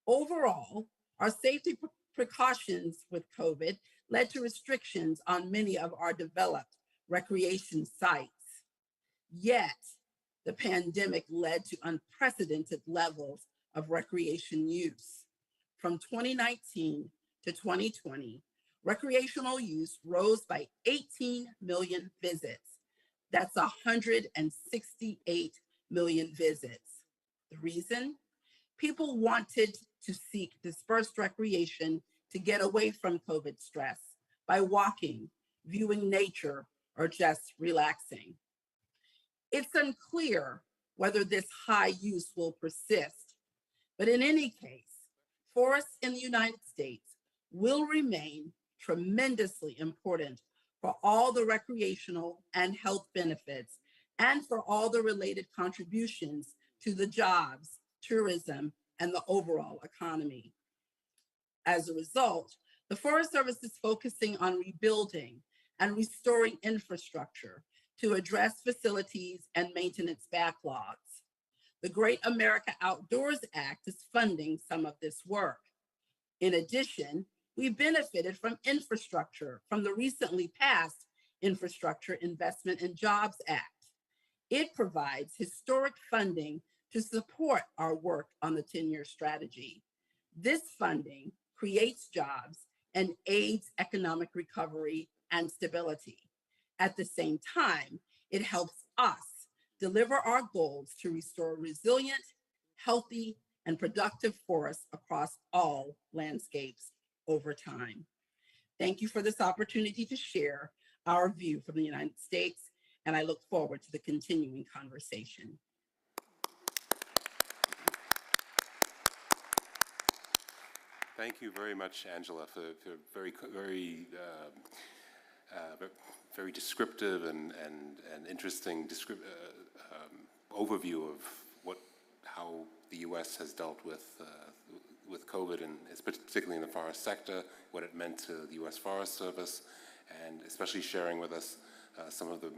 Overall, our safety precautions with COVID led to restrictions on many of our developed recreation sites. Yet, the pandemic led to unprecedented levels of recreation use. From 2019 to 2020, recreational use rose by 18 million visits. That's 168 million visits. The reason? People wanted to seek dispersed recreation to get away from COVID stress by walking, viewing nature, or just relaxing. It's unclear whether this high use will persist, but in any case, forests in the United States will remain tremendously important for all the recreational and health benefits and for all the related contributions to the jobs, tourism, and the overall economy. As a result, the Forest Service is focusing on rebuilding and restoring infrastructure to address facilities and maintenance backlogs. The Great America Outdoors Act is funding some of this work. In addition, we benefited from infrastructure from the recently passed Infrastructure Investment and Jobs Act. It provides historic funding to support our work on the 10-year strategy. This funding creates jobs and aids economic recovery and stability. At the same time, it helps us deliver our goals to restore resilient, healthy, and productive forests across all landscapes over time. Thank you for this opportunity to share our view from the United States, and I look forward to the continuing conversation. Thank you very much, Angela, for very descriptive and interesting overview of how the U.S. has dealt with COVID, and particularly in the forest sector, what it meant to the U.S. Forest Service, and especially sharing with us some of the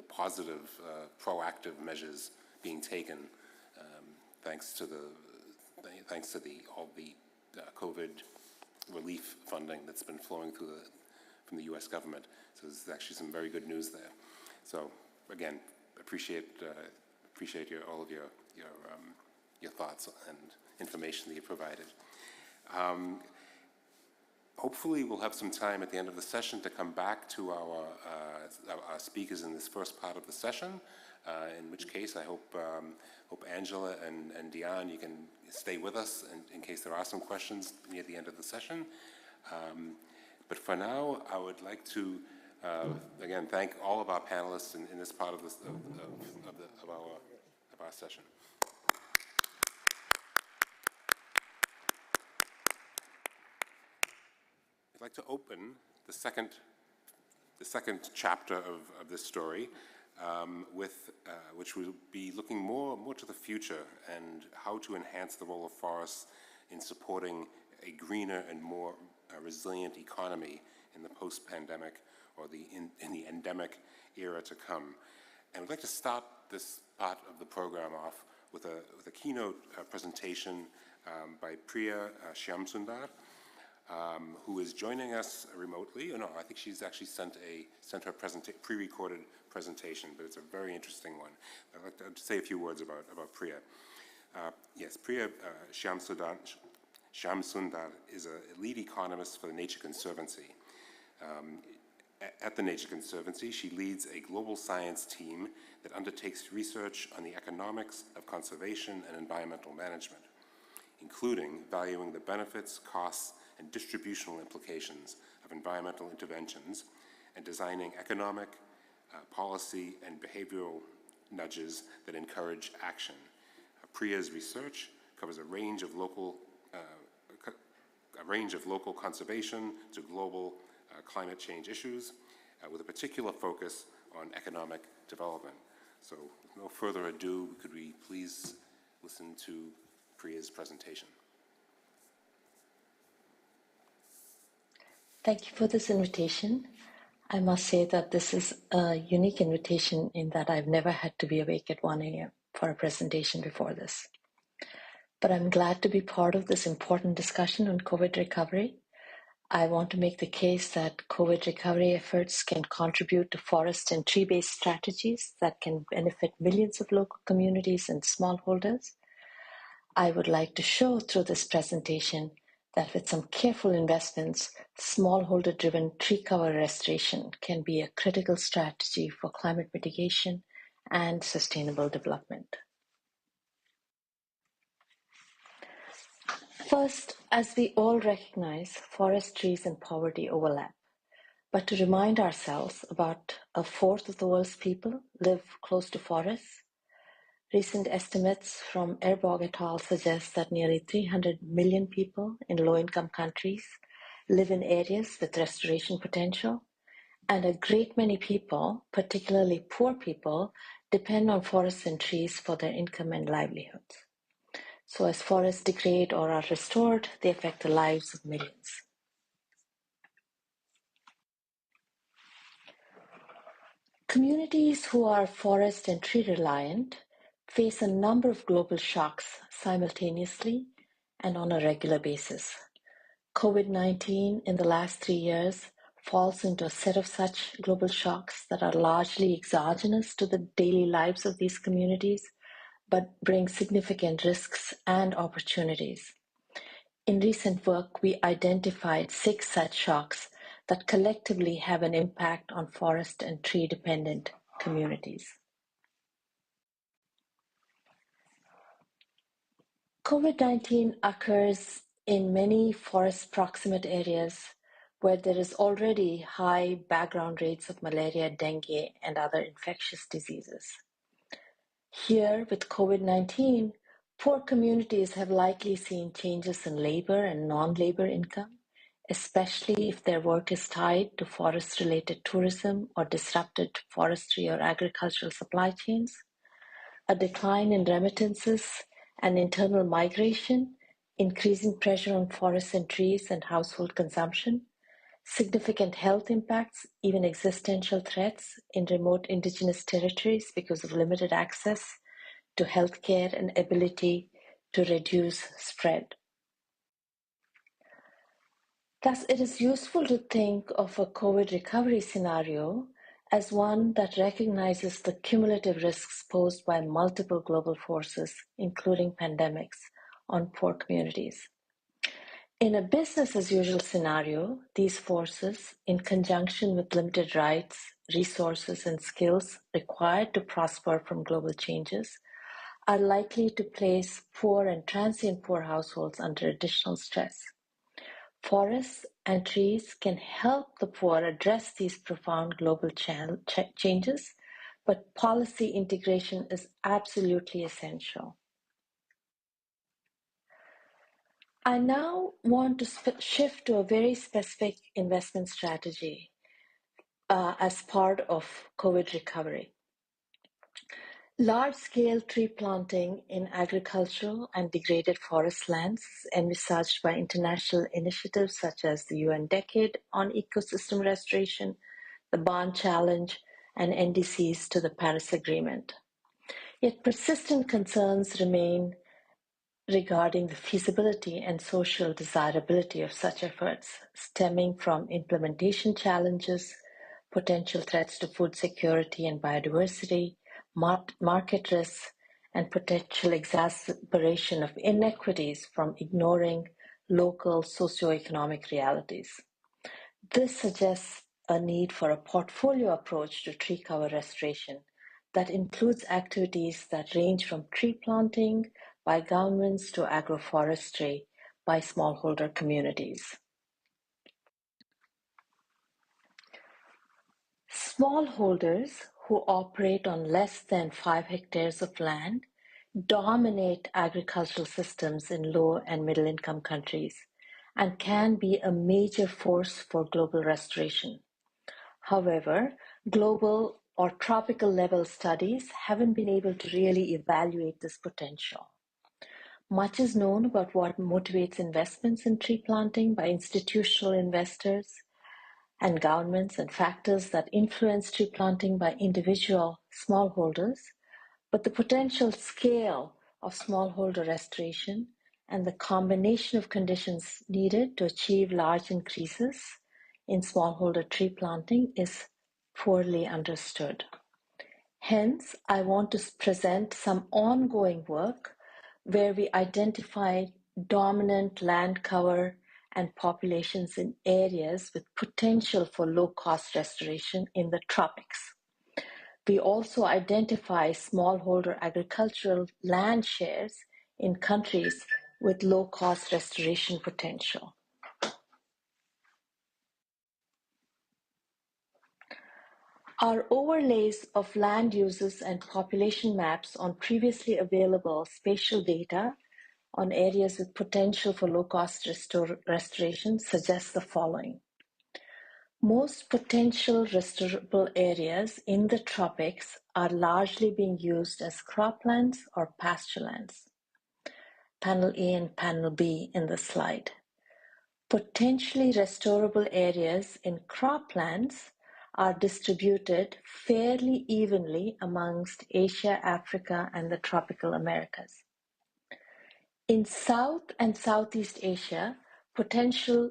positive, proactive measures being taken thanks to all the COVID relief funding that's been flowing from the U.S. government. So there's actually some very good news there. So again, appreciate all of your thoughts and information that you provided. Hopefully we'll have some time at the end of the session to come back to our speakers in this first part of the session, in which case I hope Angela and Diane, you can stay with us in case there are some questions near the end of the session. But for now, I would like to again thank all of our panelists in this part of our session. I'd like to open the second chapter of this story which will be looking more to the future and how to enhance the role of forests in supporting a greener and more resilient economy in the post-pandemic or in the endemic era to come. And we'd like to start this part of the program off with a keynote presentation by Priya Shyamsundar, who is joining us remotely. Oh, no, I think she's actually sent her pre-recorded presentation, but it's a very interesting one. I'd like to say a few words about Priya. Yes, Priya Shyamsundar is a lead economist for the Nature Conservancy. At the Nature Conservancy, she leads a global science team that undertakes research on the economics of conservation and environmental management, including valuing the benefits, costs, and distributional implications of environmental interventions and designing economic, policy, and behavioral nudges that encourage action. Priya's research covers a range of local conservation to global climate change issues, with a particular focus on economic development. So, with no further ado, could we please listen to Priya's presentation? Thank you for this invitation. I must say that this is a unique invitation in that I've never had to be awake at 1 a.m. for a presentation before this. But I'm glad to be part of this important discussion on COVID recovery. I want to make the case that COVID recovery efforts can contribute to forest and tree-based strategies that can benefit millions of local communities and smallholders. I would like to show through this presentation that with some careful investments, smallholder-driven tree cover restoration can be a critical strategy for climate mitigation and sustainable development. First, as we all recognize, forest, trees, and poverty overlap. But to remind ourselves, about a fourth of the world's people live close to forests. Recent estimates from Erbog et al. Suggest that nearly 300 million people in low-income countries live in areas with restoration potential, and a great many people, particularly poor people, depend on forests and trees for their income and livelihoods. So as forests degrade or are restored, they affect the lives of millions. Communities who are forest and tree reliant face a number of global shocks simultaneously and on a regular basis. COVID-19 in the last 3 years falls into a set of such global shocks that are largely exogenous to the daily lives of these communities, but bring significant risks and opportunities. In recent work, we identified 6 such shocks that collectively have an impact on forest and tree-dependent communities. COVID-19 occurs in many forest-proximate areas where there is already high background rates of malaria, dengue, and other infectious diseases. Here, with COVID-19, poor communities have likely seen changes in labor and non-labor income, especially if their work is tied to forest-related tourism or disrupted forestry or agricultural supply chains, a decline in remittances and internal migration, increasing pressure on forests and trees and household consumption, significant health impacts, even existential threats in remote indigenous territories because of limited access to healthcare and ability to reduce spread. Thus, it is useful to think of a COVID recovery scenario as one that recognizes the cumulative risks posed by multiple global forces, including pandemics, on poor communities. In a business as usual scenario, these forces, in conjunction with limited rights, resources, and skills required to prosper from global changes, are likely to place poor and transient poor households under additional stress. Forests and trees can help the poor address these profound global changes, but policy integration is absolutely essential. I now want to shift to a very specific investment strategy as part of COVID recovery. Large-scale tree planting in agricultural and degraded forest lands is envisaged by international initiatives such as the UN Decade on Ecosystem Restoration, the Bond Challenge, and NDCs to the Paris Agreement. Yet persistent concerns remain regarding the feasibility and social desirability of such efforts, stemming from implementation challenges, potential threats to food security and biodiversity, market risks, and potential exacerbation of inequities from ignoring local socioeconomic realities. This suggests a need for a portfolio approach to tree cover restoration that includes activities that range from tree planting by governments to agroforestry by smallholder communities. Smallholders who operate on less than 5 hectares of land dominate agricultural systems in low and middle income countries and can be a major force for global restoration. However, global or tropical level studies haven't been able to really evaluate this potential. Much is known about what motivates investments in tree planting by institutional investors and governments and factors that influence tree planting by individual smallholders, but the potential scale of smallholder restoration and the combination of conditions needed to achieve large increases in smallholder tree planting is poorly understood. Hence, I want to present some ongoing work where we identify dominant land cover and populations in areas with potential for low-cost restoration in the tropics. We also identify smallholder agricultural land shares in countries with low-cost restoration potential. Our overlays of land uses and population maps on previously available spatial data on areas with potential for low-cost restoration suggest the following. Most potential restorable areas in the tropics are largely being used as croplands or pasturelands. Panel A and Panel B in the slide. Potentially restorable areas in croplands are distributed fairly evenly amongst Asia, Africa, and the tropical Americas. In South and Southeast Asia, potential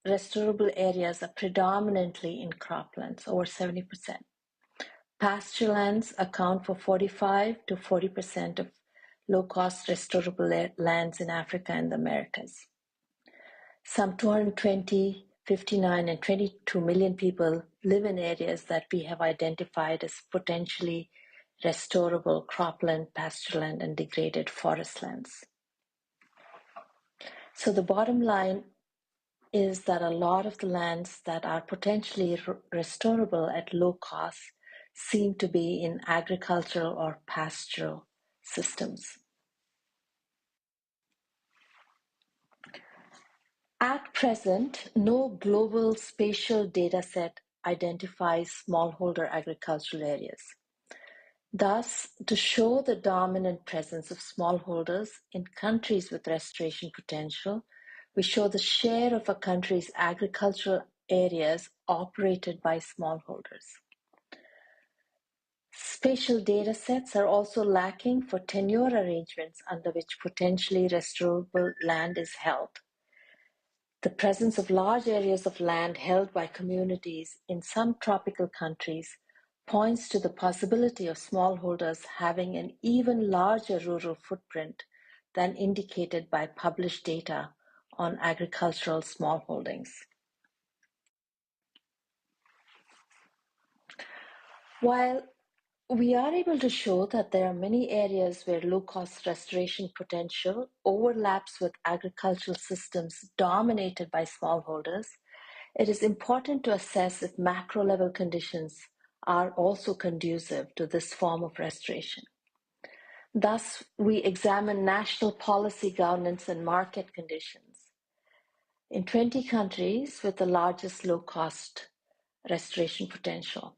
restorable areas are predominantly in croplands, over 70%. Pasturelands account for 45 to 40% of low-cost restorable lands in Africa and the Americas. Some 220, 59, and 22 million people live in areas that we have identified as potentially restorable cropland, pastureland, and degraded forest lands. So the bottom line is that a lot of the lands that are potentially restorable at low cost seem to be in agricultural or pastoral systems. At present, no global spatial data set identifies smallholder agricultural areas. Thus, to show the dominant presence of smallholders in countries with restoration potential, we show the share of a country's agricultural areas operated by smallholders. Spatial data sets are also lacking for tenure arrangements under which potentially restorable land is held. The presence of large areas of land held by communities in some tropical countries points to the possibility of smallholders having an even larger rural footprint than indicated by published data on agricultural smallholdings. While we are able to show that there are many areas where low-cost restoration potential overlaps with agricultural systems dominated by smallholders, it is important to assess if macro-level conditions are also conducive to this form of restoration. Thus, we examine national policy governance and market conditions in 20 countries with the largest low-cost restoration potential.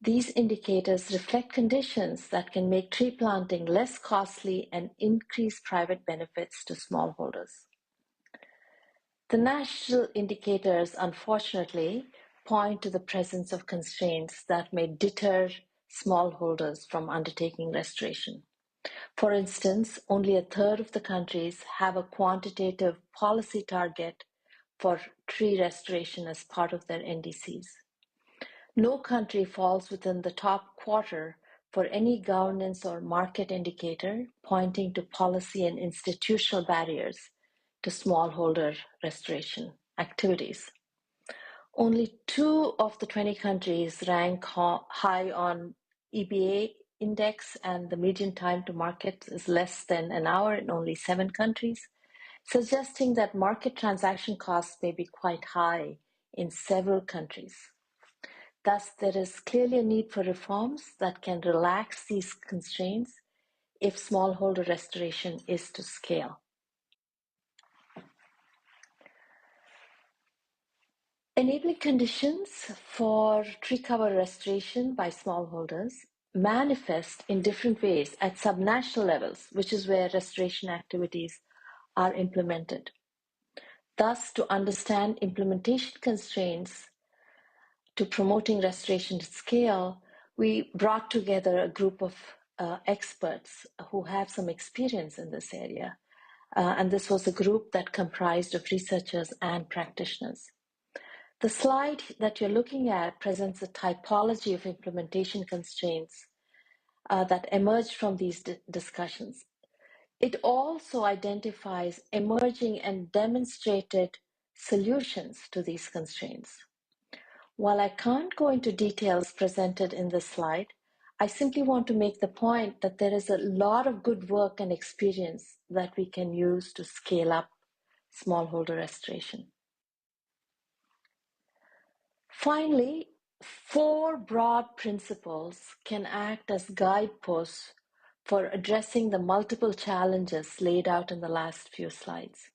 These indicators reflect conditions that can make tree planting less costly and increase private benefits to smallholders. The national indicators, unfortunately, point to the presence of constraints that may deter smallholders from undertaking restoration. For instance, only a third of the countries have a quantitative policy target for tree restoration as part of their NDCs. No country falls within the top quarter for any governance or market indicator pointing to policy and institutional barriers to smallholder restoration activities. Only 2 of the 20 countries rank high on EBA index, and the median time to market is less than an hour in only 7 countries, suggesting that market transaction costs may be quite high in several countries. Thus, there is clearly a need for reforms that can relax these constraints if smallholder restoration is to scale. Enabling conditions for tree cover restoration by smallholders manifest in different ways at subnational levels, which is where restoration activities are implemented. Thus, to understand implementation constraints to promoting restoration at scale, we brought together a group of experts who have some experience in this area. And this was a group that comprised of researchers and practitioners. The slide that you're looking at presents a typology of implementation constraints that emerged from these discussions. It also identifies emerging and demonstrated solutions to these constraints. While I can't go into details presented in this slide, I simply want to make the point that there is a lot of good work and experience that we can use to scale up smallholder restoration. Finally, 4 broad principles can act as guideposts for addressing the multiple challenges laid out in the last few slides.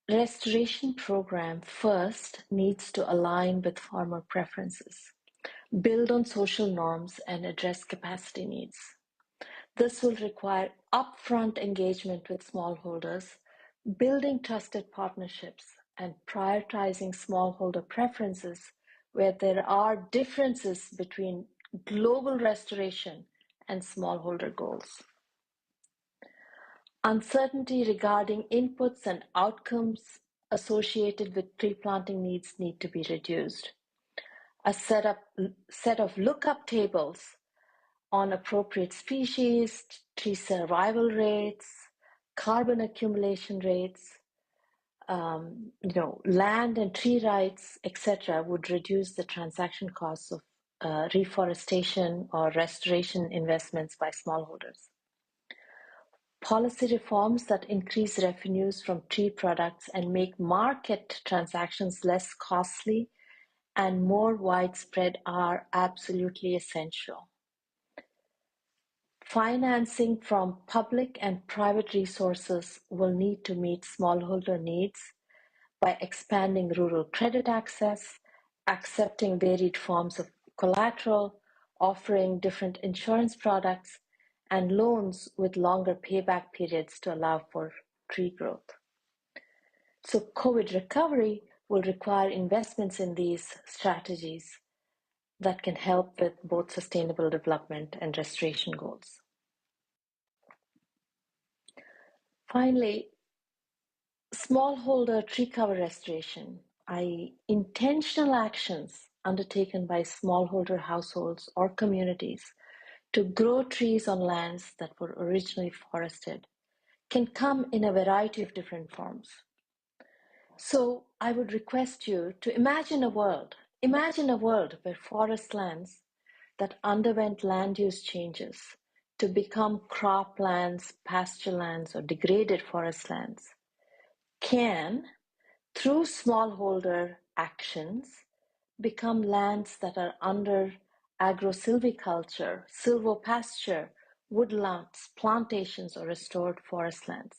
Restoration program first needs to align with farmer preferences, build on social norms, and address capacity needs. This will require upfront engagement with smallholders, building trusted partnerships, and prioritizing smallholder preferences where there are differences between global restoration and smallholder goals. Uncertainty regarding inputs and outcomes associated with tree planting needs need to be reduced. A set of lookup tables on appropriate species, tree survival rates, carbon accumulation rates, land and tree rights, etc., would reduce the transaction costs of reforestation or restoration investments by smallholders. policy reforms that increase revenues from tree products and make market transactions less costly and more widespread are absolutely essential. Financing from public and private resources will need to meet smallholder needs by expanding rural credit access, accepting varied forms of collateral, offering different insurance products, and loans with longer payback periods to allow for tree growth. So COVID recovery will require investments in these strategies that can help with both sustainable development and restoration goals. Finally, smallholder tree cover restoration, i.e., intentional actions undertaken by smallholder households or communities to grow trees on lands that were originally forested, can come in a variety of different forms. So I would request you to imagine a world where forest lands that underwent land use changes to become croplands, pasture lands, or degraded forest lands can, through smallholder actions, become lands that are under agro-silviculture, silvopasture, woodlands, plantations, or restored forest lands.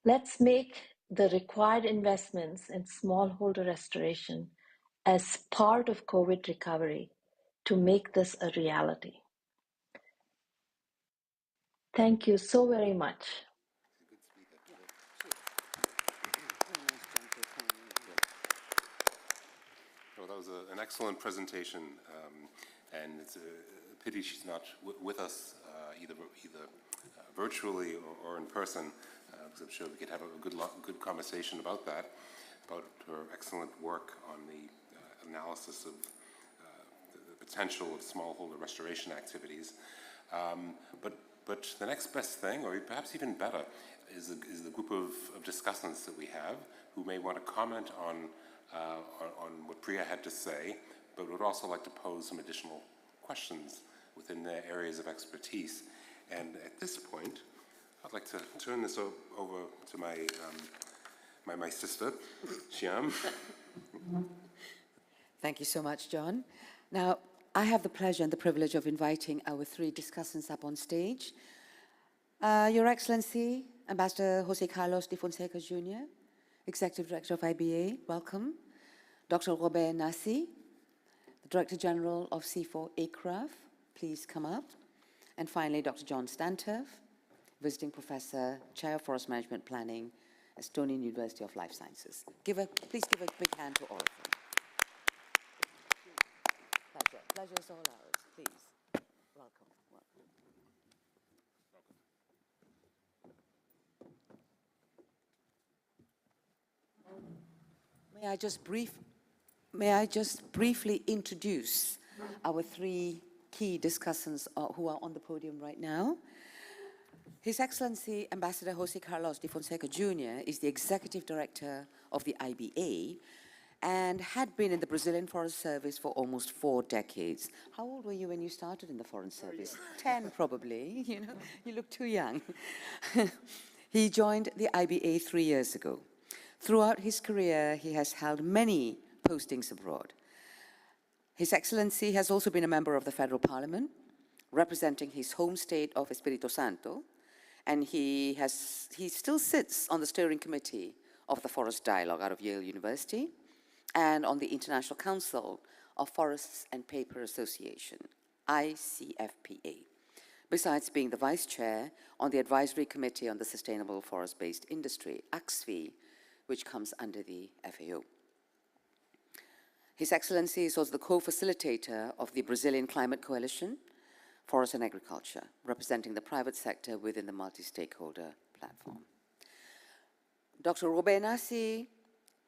Let's make the required investments in smallholder restoration as part of COVID recovery to make this a reality. Thank you so very much. Well, that was an excellent presentation, and it's a pity she's not with us either virtually or in person, because I'm sure we could have a good conversation about that, about her excellent work on the analysis of the potential of smallholder restoration activities. But the next best thing, or perhaps even better, is the group of discussants that we have who may want to comment on what Priya had to say, but would also like to pose some additional questions within their areas of expertise. And at this point, I'd like to turn this over to my sister, Shyam. Thank you so much, John. Now, I have the pleasure and the privilege of inviting our three discussants up on stage. Your Excellency, Ambassador Jose Carlos de Fonseca Jr., Executive Director of IBA, welcome. Dr. Robert Nasi, the Director General of C4 ACRAF, please come up. And finally, Dr. John Stanturf, Visiting Professor, Chair of Forest Management Planning, Estonian University of Life Sciences. Please give a big hand to all of them. Pleasure is all ours, please. Welcome. May I just briefly introduce our three key discussants who are on the podium right now. His Excellency Ambassador Jose Carlos de Fonseca Jr. is the Executive Director of the IBA and had been in the Brazilian Forest Service for almost 4 decades. How old were you when you started in the Foreign Service? 10 probably, you look too young. He joined the IBA 3 years ago. Throughout his career, he has held many postings abroad. His Excellency has also been a member of the Federal Parliament, representing his home state of Espírito Santo, and he still sits on the steering committee of the Forest Dialogue out of Yale University and on the International Council of Forests and Paper Association, ICFPA, besides being the Vice Chair on the Advisory Committee on the Sustainable Forest-Based Industry, AXFI, which comes under the FAO. His Excellency is also the co-facilitator of the Brazilian Climate Coalition, Forest and Agriculture, representing the private sector within the multi-stakeholder platform. Dr. Robert Nasi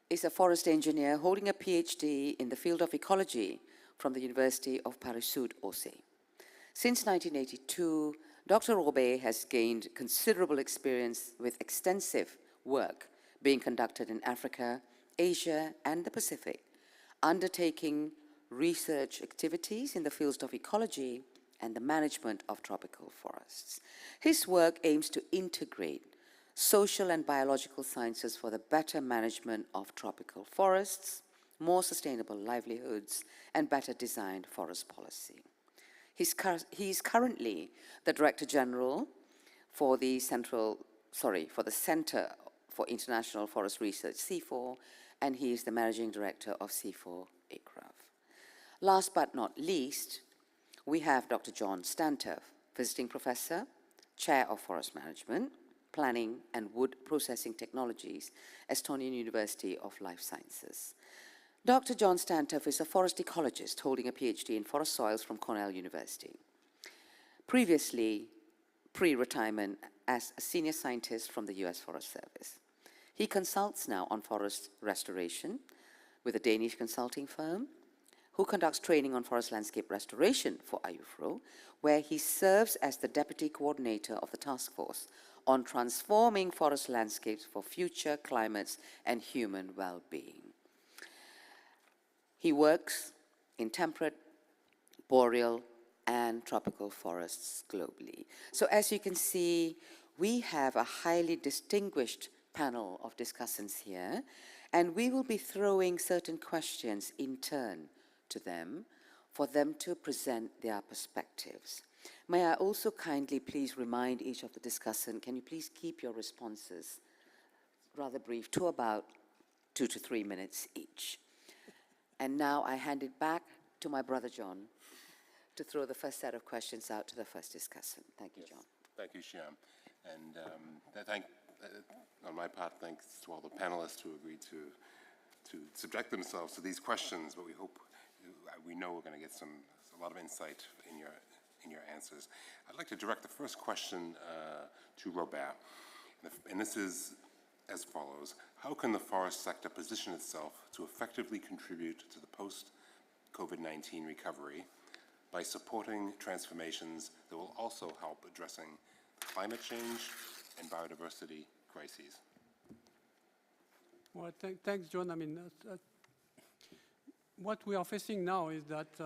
is a forest engineer holding a PhD in the field of ecology from the University of Paris-Sud, Ossé. Since 1982, Dr. Robert has gained considerable experience with extensive work being conducted in Africa, Asia, and the Pacific, undertaking research activities in the fields of ecology, and the management of tropical forests. His work aims to integrate social and biological sciences for the better management of tropical forests, more sustainable livelihoods, and better designed forest policy. He's currently the Director General for the Center for International Forest Research, CIFOR, and he is the Managing Director of CIFOR ICRAF. Last but not least, we have Dr. John Stantoff, Visiting Professor, Chair of Forest Management, Planning and Wood Processing Technologies, Estonian University of Life Sciences. Dr. John Stantoff is a forest ecologist holding a PhD in forest soils from Cornell University. Previously, pre-retirement as a senior scientist from the US Forest Service. He consults now on forest restoration with a Danish consulting firm who conducts training on forest landscape restoration for IUFRO, where he serves as the deputy coordinator of the task force on transforming forest landscapes for future climates and human well-being. He works in temperate, boreal, and tropical forests globally. So as you can see, we have a highly distinguished panel of discussants here, and we will be throwing certain questions in turn to them for them to present their perspectives. May I also kindly please remind each of the discussants, can you please keep your responses rather brief, to about 2 to 3 minutes each. And now I hand it back to my brother John to throw the first set of questions out to the first discussant. Thank you, John. Thank you, Shyam. And on my part, thanks to all the panelists who agreed to subject themselves to these questions, but we know we're going to get a lot of insight in your answers. I'd like to direct the first question to Robert, and this is as follows. How can the forest sector position itself to effectively contribute to the post-COVID-19 recovery by supporting transformations that will also help addressing climate change and biodiversity crises? Well, thanks, John. I mean, what we are facing now is that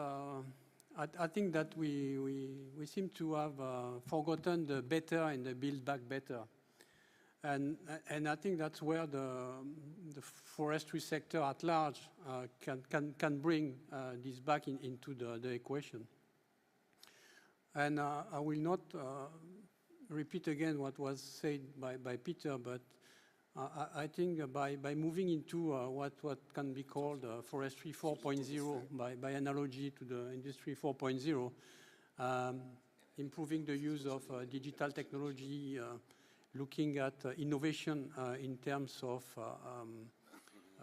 I think that we seem to have forgotten the better and the build back better. And I think that's where the forestry sector at large can bring this back into the equation. And I will not repeat again what was said by Peter, but I think by moving into what can be called Forestry 4.0, by analogy to the Industry 4.0, improving the use of digital technology, looking at innovation in terms of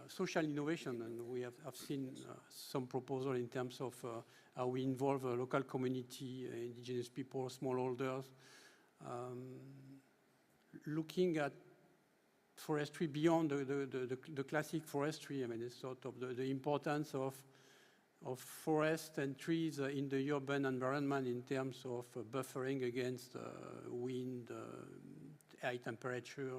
social innovation, and we have seen some proposal in terms of how we involve local community, indigenous people, smallholders, looking at forestry beyond the classic forestry. I mean, it's sort of the importance of forest and trees in the urban environment in terms of buffering against wind, high temperature,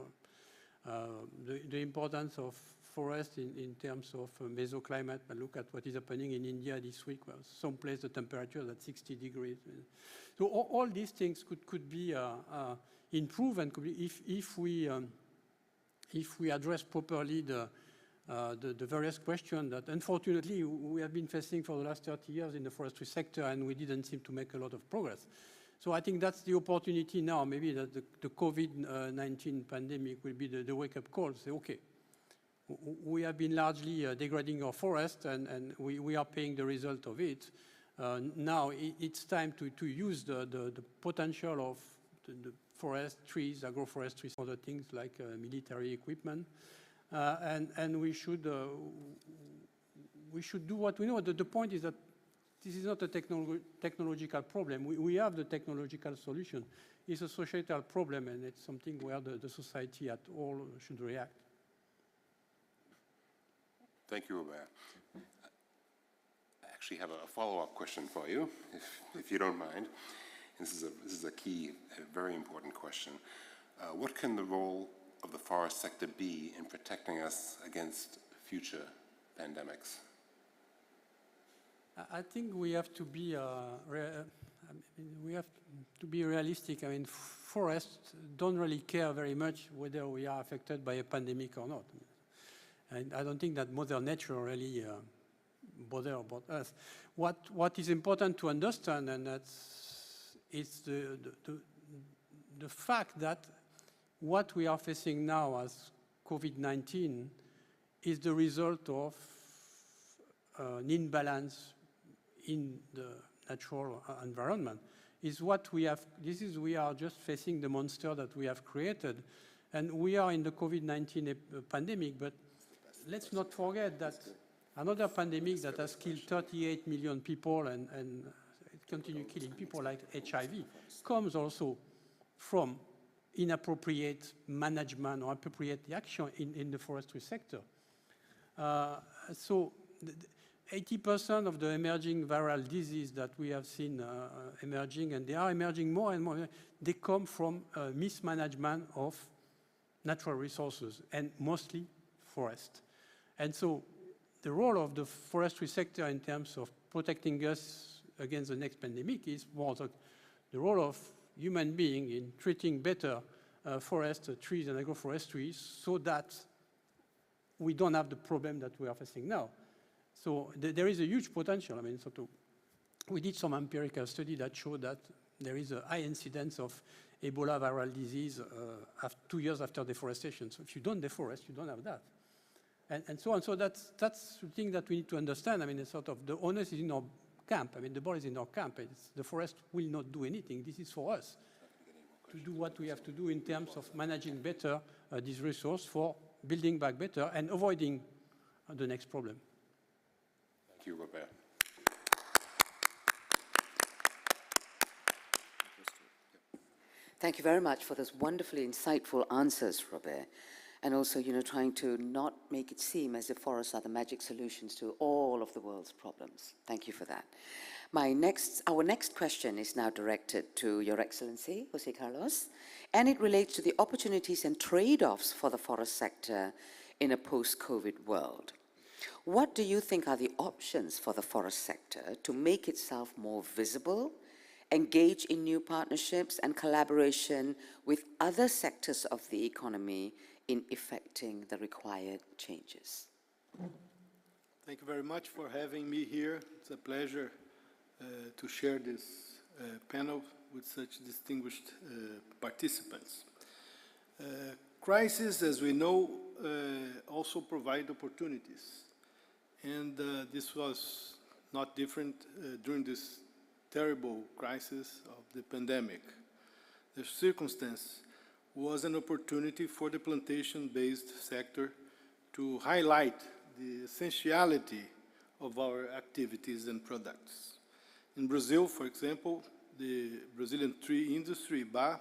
the importance of forest in terms of mesoclimate. But look at what is happening in India this week. Well, some place the temperature is at 60 degrees. So all these things could be improved, and could be if we address properly the various questions that unfortunately we have been facing for the last 30 years in the forestry sector, and we didn't seem to make a lot of progress. So I think that's the opportunity now, maybe that the COVID-19 pandemic will be the wake-up call. Say, okay, we have been largely degrading our forest, and we are paying the result of it. Now it's time to use the potential of the forest, trees, agroforestry, other things like military equipment, and we should do what we know. The point is that this is not a technological problem. We have the technological solution. It's a societal problem, and it's something where the society at all should react. Thank you, Robert. I actually have a follow-up question for you, if you don't mind. This is a key, a very important question. What can the role of the forest sector be in protecting us against future pandemics? I think we have to be we have to be realistic. I mean, forests don't really care very much whether we are affected by a pandemic or not. And I don't think that Mother Nature really bother about us. What is important to understand, and it's the fact that what we are facing now as COVID-19 is the result of an imbalance in the natural environment. Is what we have. We are just facing the monster that we have created, and we are in the COVID-19 pandemic. But let's not forget that another pandemic that has killed 38 million people and continue killing people like HIV comes also from inappropriate management or appropriate action in the forestry sector. So 80% of the emerging viral disease that we have seen emerging, and they are emerging more and more, they come from mismanagement of natural resources and mostly forest. And so the role of the forestry sector in terms of protecting us against the next pandemic is more the role of human being in treating better forests, trees and agroforestry so that we don't have the problem that we are facing now. So there is a huge potential. I mean, we did some empirical study that showed that there is a high incidence of Ebola viral disease 2 years after deforestation. So if you don't deforest, you don't have that. And so on. So that's the thing that we need to understand. I mean, it's the onus is in our camp. I mean, the ball is in our camp. The forest will not do anything. This is for us to do what we have to do in terms of managing better this resource for building back better and avoiding the next problem. Thank you, Robert. Thank you very much for those wonderfully insightful answers, Robert. And also, trying to not make it seem as if forests are the magic solutions to all of the world's problems. Thank you for that. Our next question is now directed to Your Excellency, Jose Carlos, and it relates to the opportunities and trade-offs for the forest sector in a post-COVID world. What do you think are the options for the forest sector to make itself more visible, engage in new partnerships and collaboration with other sectors of the economy in effecting the required changes? Thank you very much for having me here. It's a pleasure to share this panel with such distinguished participants. Crises, as we know, also provide opportunities. And this was not different during this terrible crisis of the pandemic. The circumstance was an opportunity for the plantation-based sector to highlight the essentiality of our activities and products. In Brazil, for example, the Brazilian tree industry, BA,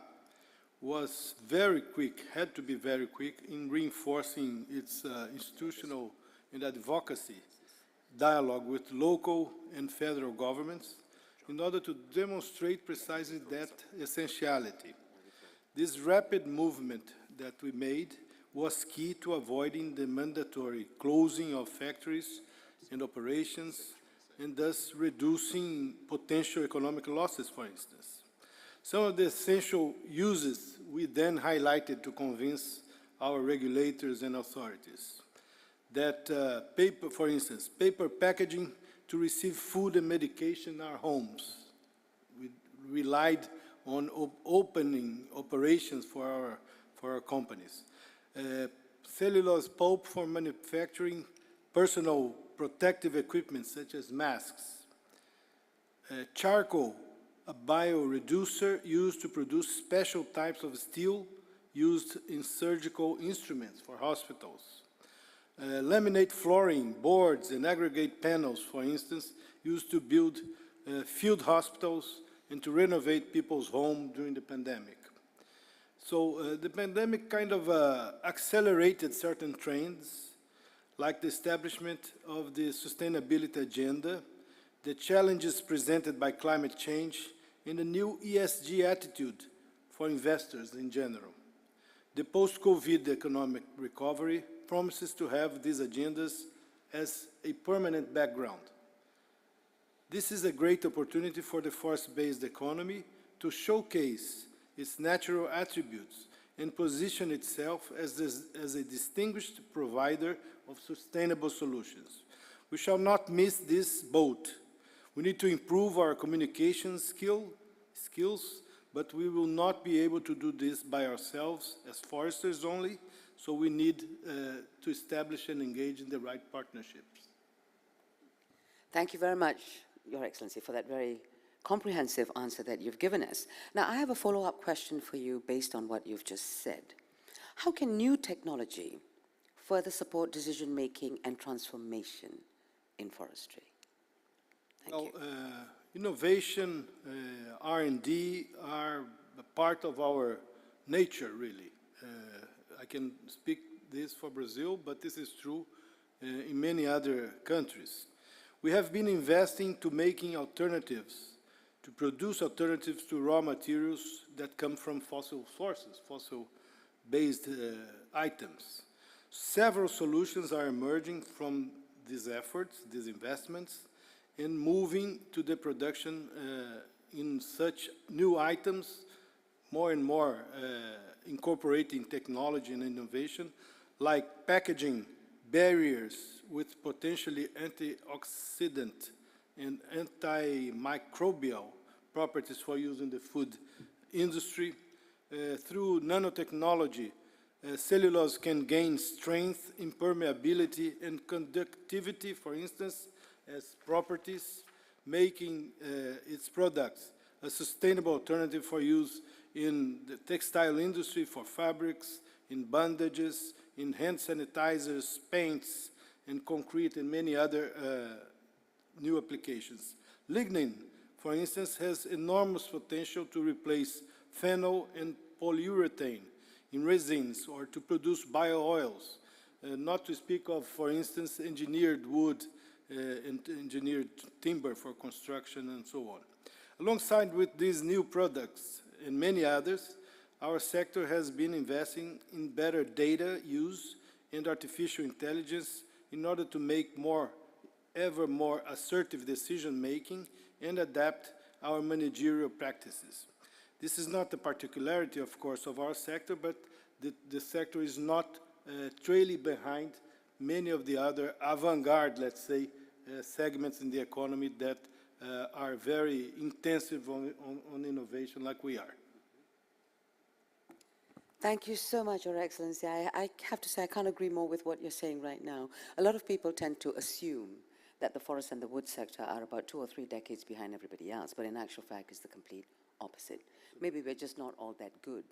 was very quick, had to be very quick in reinforcing its institutional and advocacy dialogue with local and federal governments in order to demonstrate precisely that essentiality. This rapid movement that we made was key to avoiding the mandatory closing of factories and operations, and thus reducing potential economic losses, for instance. Some of the essential uses we then highlighted to convince our regulators and authorities. That paper, for instance, paper packaging to receive food and medication in our homes. We relied on opening operations for our companies. Cellulose pulp for manufacturing personal protective equipment such as masks. Charcoal, a bioreducer used to produce special types of steel used in surgical instruments for hospitals. Laminate flooring, boards, and aggregate panels, for instance, used to build field hospitals and to renovate people's homes during the pandemic. So the pandemic kind of accelerated certain trends, like the establishment of the sustainability agenda, the challenges presented by climate change, and the new ESG attitude for investors in general. The post-COVID economic recovery promises to have these agendas as a permanent background. This is a great opportunity for the forest-based economy to showcase its natural attributes and position itself as a distinguished provider of sustainable solutions. We shall not miss this boat. We need to improve our communication skills, but we will not be able to do this by ourselves as foresters only, so we need to establish and engage in the right partnerships. Thank you very much, Your Excellency, for that very comprehensive answer that you've given us. Now, I have a follow-up question for you based on what you've just said. How can new technology further support decision-making and transformation in forestry? Thank you. Innovation, R&D are a part of our nature, really. I can speak this for Brazil, but this is true in many other countries. We have been investing to making alternatives, to produce alternatives to raw materials that come from fossil sources, fossil-based items. Several solutions are emerging from these efforts, these investments, and moving to the production in such new items, more and more incorporating technology and innovation, like packaging barriers with potentially antioxidant and antimicrobial properties for use in the food industry. Through nanotechnology, cellulose can gain strength, impermeability, and conductivity, for instance, as properties, making its products a sustainable alternative for use in the textile industry, for fabrics, in bandages, in hand sanitizers, paints, and concrete, and many other new applications. Lignin, for instance, has enormous potential to replace phenol and polyurethane in resins or to produce bio-oils, not to speak of, for instance, engineered wood and engineered timber for construction and so on. Alongside with these new products and many others, our sector has been investing in better data use and artificial intelligence in order to make ever more assertive decision-making and adapt our managerial practices. This is not the particularity, of course, of our sector, but the sector is not trailing behind many of the other avant-garde, let's say, segments in the economy that are very intensive on innovation like we are. Thank you so much, Your Excellency. I have to say I can't agree more with what you're saying right now. A lot of people tend to assume that the forest and the wood sector are about 2 or 3 decades behind everybody else, but in actual fact it's the complete opposite. Maybe we're just not all that good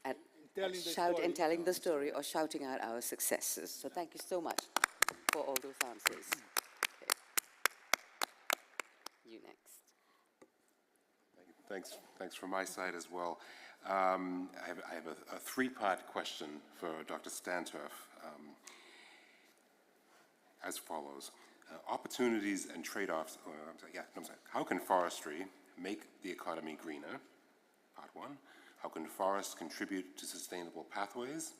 at telling the story or shouting out our successes. So thank you so much for all those answers. Okay. You next. Thanks from my side as well. I have a 3-part question for Dr. Stanturf, as follows. Opportunities and trade-offs, how can forestry make the economy greener? Part 1. How can forests contribute to sustainable pathways?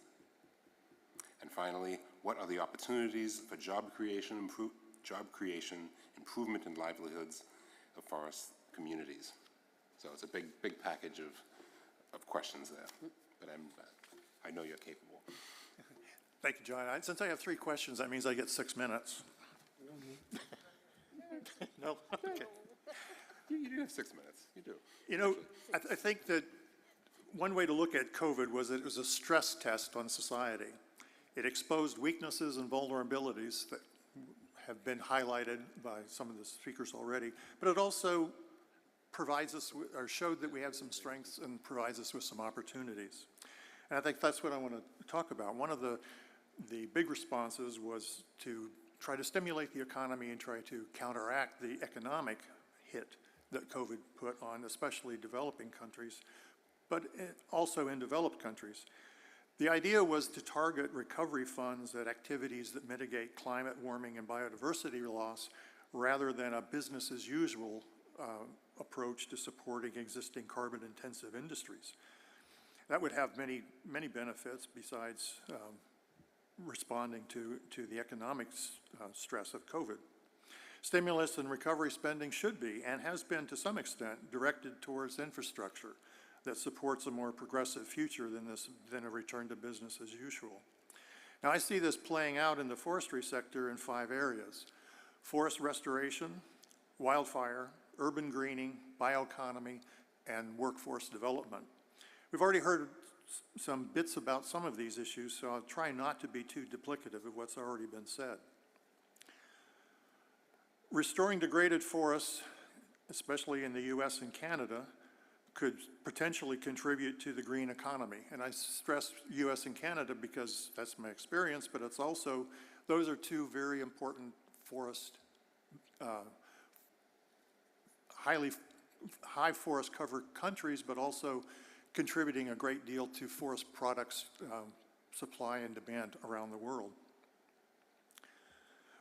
And finally, what are the opportunities for job creation, improvement in livelihoods of forest communities? So it's a big package of questions there, but I know you're capable. Thank you, John. Since I have 3 questions, that means I get 6 minutes. No? Okay. You do have 6 minutes. You do. You know, I think that one way to look at COVID was that it was a stress test on society. It exposed weaknesses and vulnerabilities that have been highlighted by some of the speakers already, but it also provides us, or showed that we have some strengths and provides us with some opportunities. And I think that's what I want to talk about. One of the big responses was to try to stimulate the economy and try to counteract the economic hit that COVID put on, especially developing countries, but also in developed countries. The idea was to target recovery funds at activities that mitigate climate warming and biodiversity loss rather than a business as usual approach to supporting existing carbon-intensive industries. That would have many benefits besides responding to the economic stress of COVID. Stimulus and recovery spending should be, and has been to some extent, directed towards infrastructure that supports a more progressive future than a return to business as usual. Now, I see this playing out in the forestry sector in 5 areas: forest restoration, wildfire, urban greening, bioeconomy, and workforce development. We've already heard some bits about some of these issues, so I'll try not to be too duplicative of what's already been said. Restoring degraded forests, especially in the US and Canada, could potentially contribute to the green economy. And I stress US and Canada because that's my experience, but it's also, those are 2 very important forest, high forest cover countries, but also contributing a great deal to forest products supply and demand around the world.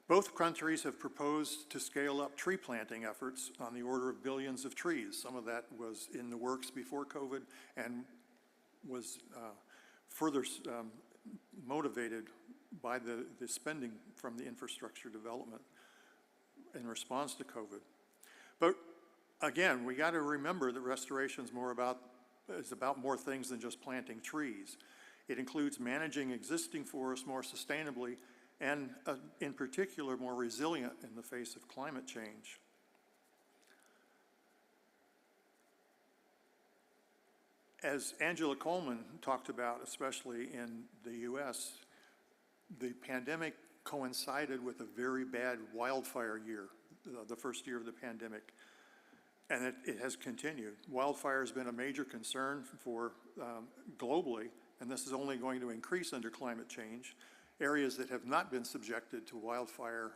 Both countries have proposed to scale up tree planting efforts on the order of billions of trees. Some of that was in the works before COVID and was further motivated by the spending from the infrastructure development in response to COVID. But again, we got to remember that restoration is about more things than just planting trees. It includes managing existing forests more sustainably and in particular more resilient in the face of climate change. As Angela Coleman talked about, especially in the US, the pandemic coincided with a very bad wildfire year, the first year of the pandemic, and it has continued. Wildfire has been a major concern for globally, and this is only going to increase under climate change. Areas that have not been subjected to wildfire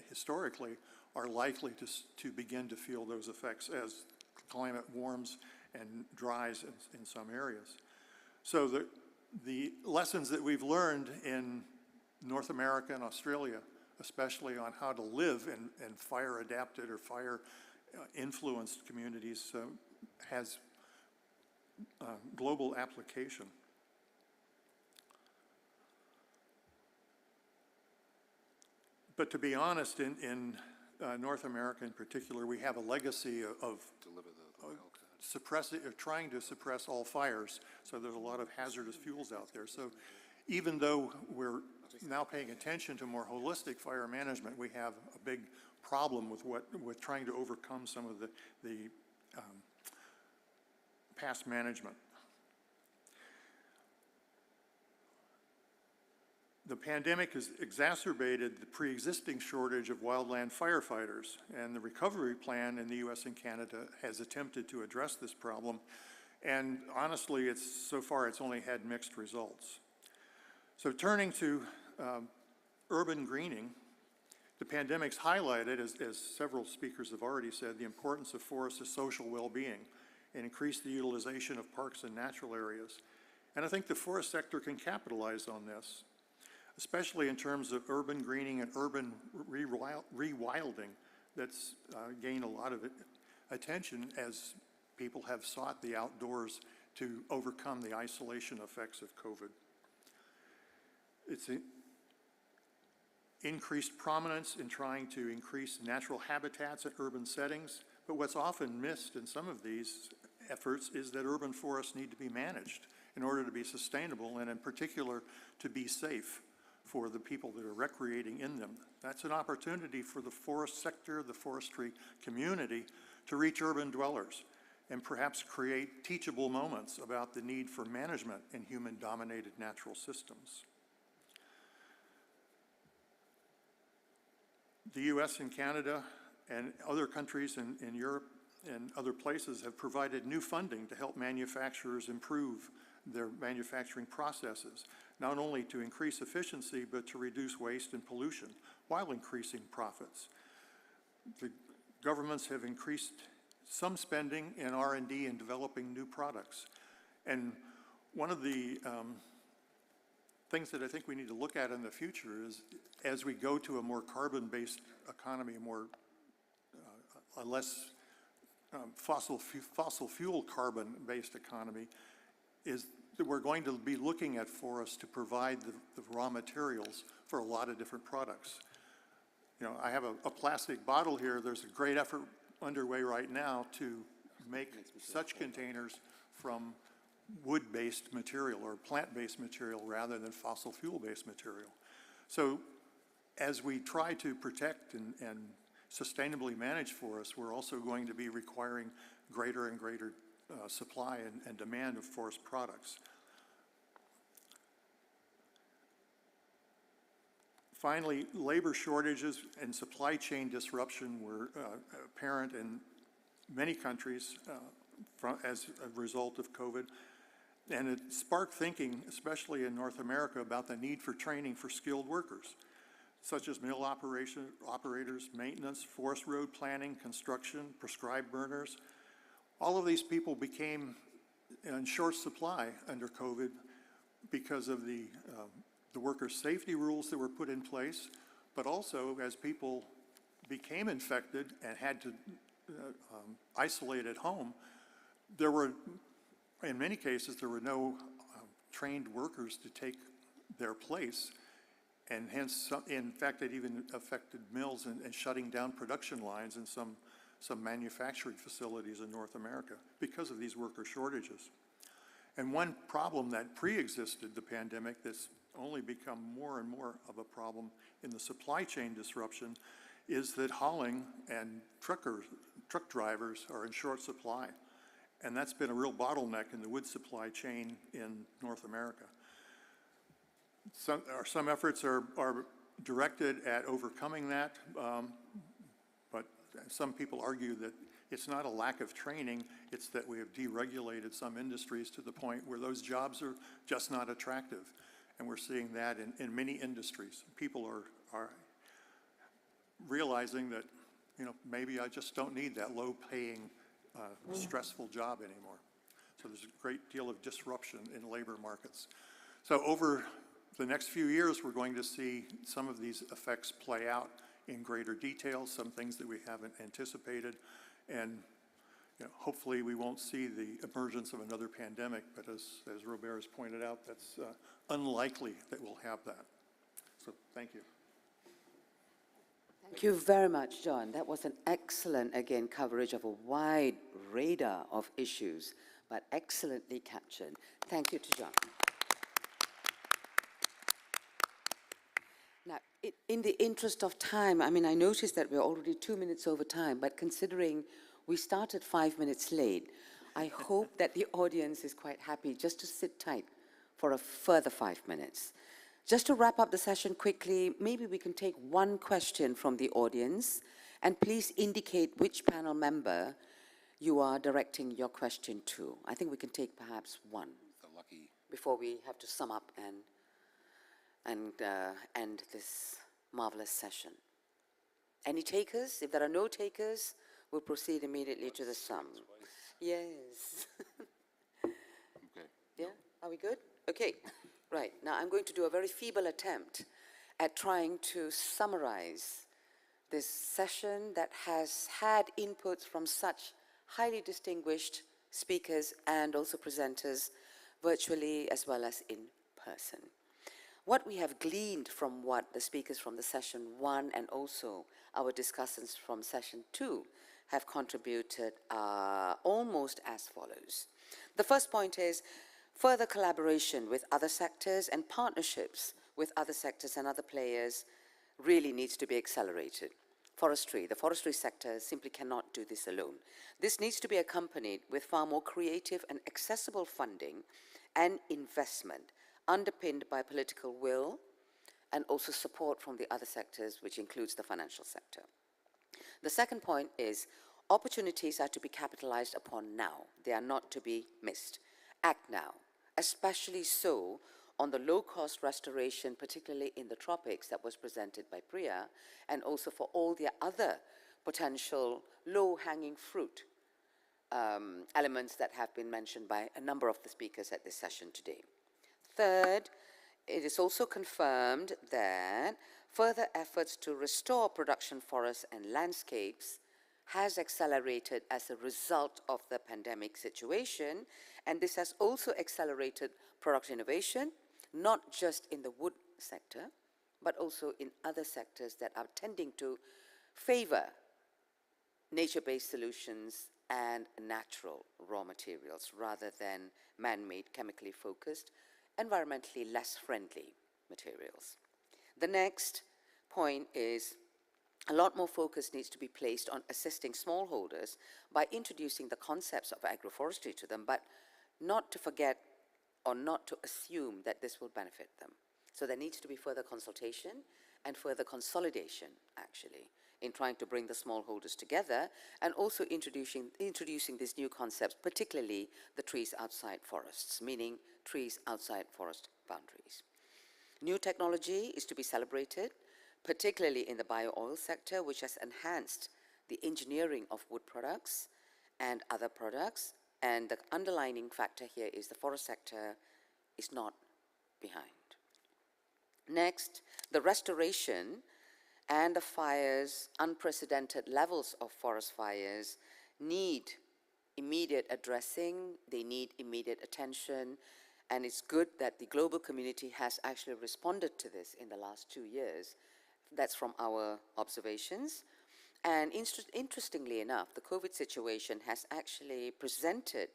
historically are likely to begin to feel those effects as climate warms and dries in some areas. So the lessons that we've learned in North America and Australia, especially on how to live in fire-adapted or fire-influenced communities, has global application. But to be honest, in North America in particular, we have a legacy of trying to suppress all fires. So there's a lot of hazardous fuels out there. So even though we're now paying attention to more holistic fire management, we have a big problem with trying to overcome some of the past management. The pandemic has exacerbated the pre-existing shortage of wildland firefighters, and the recovery plan in the US and Canada has attempted to address this problem. And honestly, so far it's only had mixed results. So turning to urban greening, the pandemic's highlighted, as several speakers have already said, the importance of forests to social well-being and increase the utilization of parks and natural areas. And I think the forest sector can capitalize on this, especially in terms of urban greening and urban rewilding that's gained a lot of attention as people have sought the outdoors to overcome the isolation effects of COVID. It's increased prominence in trying to increase natural habitats in urban settings, but what's often missed in some of these efforts is that urban forests need to be managed in order to be sustainable and in particular to be safe for the people that are recreating in them. That's an opportunity for the forest sector, the forestry community, to reach urban dwellers and perhaps create teachable moments about the need for management in human-dominated natural systems. The US and Canada and other countries in Europe and other places have provided new funding to help manufacturers improve their manufacturing processes, not only to increase efficiency, but to reduce waste and pollution while increasing profits. The governments have increased some spending in R&D and developing new products. And one of the things that I think we need to look at in the future is, as we go to a more carbon-based economy, a less fossil fuel carbon-based economy, is that we're going to be looking at forests to provide the raw materials for a lot of different products. You know, I have a plastic bottle here. There's a great effort underway right now to make such containers from wood-based material or plant-based material rather than fossil fuel-based material. So as we try to protect and sustainably manage forests, we're also going to be requiring greater and greater supply and demand of forest products. Finally, labor shortages and supply chain disruption were apparent in many countries as a result of COVID. And it sparked thinking, especially in North America, about the need for training for skilled workers, such as mill operators, maintenance, forest road planning, construction, prescribed burners. All of these people became in short supply under COVID because of the worker safety rules that were put in place, but also as people became infected and had to isolate at home, there were, in many cases, there were no trained workers to take their place, and hence, in fact, it even affected mills and shutting down production lines in some manufacturing facilities in North America because of these worker shortages. And one problem that pre-existed the pandemic that's only become more and more of a problem in the supply chain disruption is that hauling and truck drivers are in short supply. And that's been a real bottleneck in the wood supply chain in North America. Some efforts are directed at overcoming that, but some people argue that it's not a lack of training, it's that we have deregulated some industries to the point where those jobs are just not attractive. And we're seeing that in many industries. People are realizing that, you know, maybe I just don't need that low-paying, stressful job anymore. So there's a great deal of disruption in labor markets. So over the next few years, we're going to see some of these effects play out in greater detail, some things that we haven't anticipated, and you know, hopefully we won't see the emergence of another pandemic, but as Robert has pointed out, that's unlikely that we'll have that. So thank you. Thank you very much, John. That was an excellent, again, coverage of a wide radar of issues, but excellently captured. Thank you to John. Now, in the interest of time, I mean, I noticed that we're already 2 minutes over time, but considering we started 5 minutes late, I hope that the audience is quite happy just to sit tight for a further 5 minutes. Just to wrap up the session quickly, maybe we can take one question from the audience, and please indicate which panel member you are directing your question to. I think we can take perhaps one before we have to sum up and end this marvelous session. Any takers? If there are no takers, we'll proceed immediately to the sum. Yes. Okay. Yeah, are we good? Okay, right. Now I'm going to do a very feeble attempt at trying to summarize this session that has had inputs from such highly distinguished speakers and also presenters virtually as well as in person. What we have gleaned from what the speakers from the session 1 and also our discussants from session 2 have contributed almost as follows. The first point is further collaboration with other sectors and partnerships with other sectors and other players really needs to be accelerated. Forestry, the forestry sector simply cannot do this alone. This needs to be accompanied with far more creative and accessible funding and investment underpinned by political will and also support from the other sectors, which includes the financial sector. The second point is opportunities are to be capitalized upon now. They are not to be missed. Act now, especially so on the low-cost restoration, particularly in the tropics that was presented by Priya, and also for all the other potential low-hanging fruit elements that have been mentioned by a number of the speakers at this session today. Third, it is also confirmed that further efforts to restore production forests and landscapes has accelerated as a result of the pandemic situation, and this has also accelerated product innovation, not just in the wood sector, but also in other sectors that are tending to favor nature-based solutions and natural raw materials rather than man-made, chemically focused, environmentally less friendly materials. The next point is a lot more focus needs to be placed on assisting smallholders by introducing the concepts of agroforestry to them, but not to forget or not to assume that this will benefit them. So there needs to be further consultation and further consolidation, actually, in trying to bring the smallholders together and also introducing these new concepts, particularly the trees outside forests, meaning trees outside forest boundaries. New technology is to be celebrated, particularly in the bio-oil sector, which has enhanced the engineering of wood products and other products. And the underlining factor here is the forest sector is not behind. Next, the restoration and the fires, unprecedented levels of forest fires need immediate addressing, they need immediate attention, and it's good that the global community has actually responded to this in the last 2 years. That's from our observations. And interestingly enough, the COVID situation has actually presented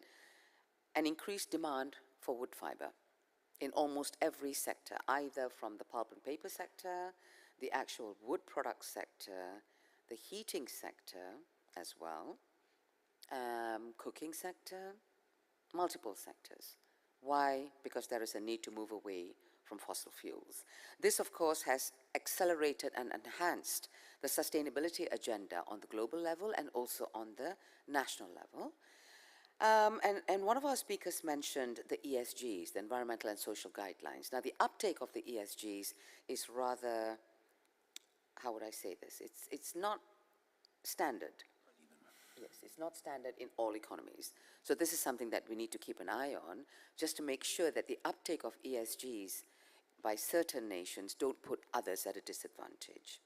an increased demand for wood fiber in almost every sector, either from the pulp and paper sector, the actual wood product sector, the heating sector as well, cooking sector, multiple sectors. Why? Because there is a need to move away from fossil fuels. This, of course, has accelerated and enhanced the sustainability agenda on the global level and also on the national level. And one of our speakers mentioned the ESGs, the environmental and social guidelines. Now, the uptake of the ESGs is rather, how would I say this? It's not standard. Yes, it's not standard in all economies. So this is something that we need to keep an eye on, just to make sure that the uptake of ESGs by certain nations don't put others at a disadvantage.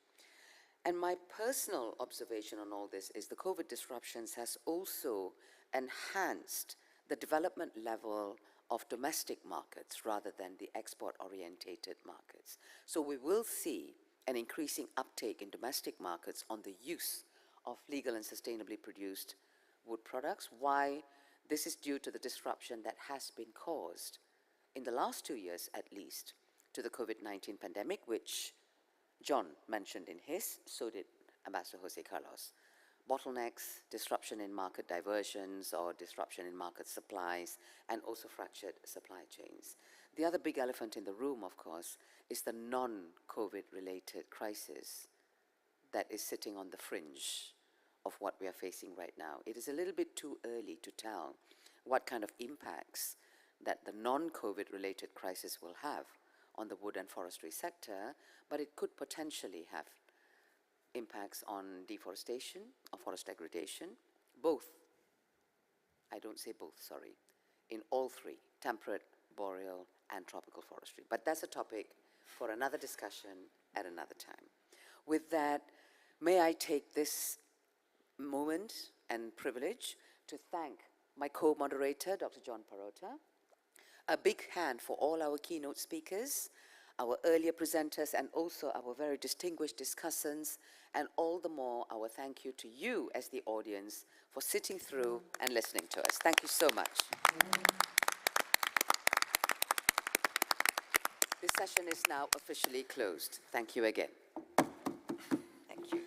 And my personal observation on all this is the COVID disruptions has also enhanced the development level of domestic markets rather than the export-orientated markets. So we will see an increasing uptake in domestic markets on the use of legal and sustainably produced wood products. Why? This is due to the disruption that has been caused in the last 2 years at least to the COVID-19 pandemic, which John mentioned in his, so did Ambassador Jose Carlos. Bottlenecks, disruption in market diversions or disruption in market supplies, and also fractured supply chains. The other big elephant in the room, of course, is the non-COVID related crisis that is sitting on the fringe of what we are facing right now. It is a little bit too early to tell what kind of impacts that the non-COVID related crisis will have on the wood and forestry sector, but it could potentially have impacts on deforestation or forest degradation, both, I don't say both, sorry, in all three, temperate, boreal, and tropical forestry. But that's a topic for another discussion at another time. With that, may I take this moment and privilege to thank my co-moderator, Dr. John Parota. A big hand for all our keynote speakers, our earlier presenters, and also our very distinguished discussants, and all the more our thank you to you as the audience for sitting through and listening to us. Thank you so much. This session is now officially closed. Thank you again. Thank you.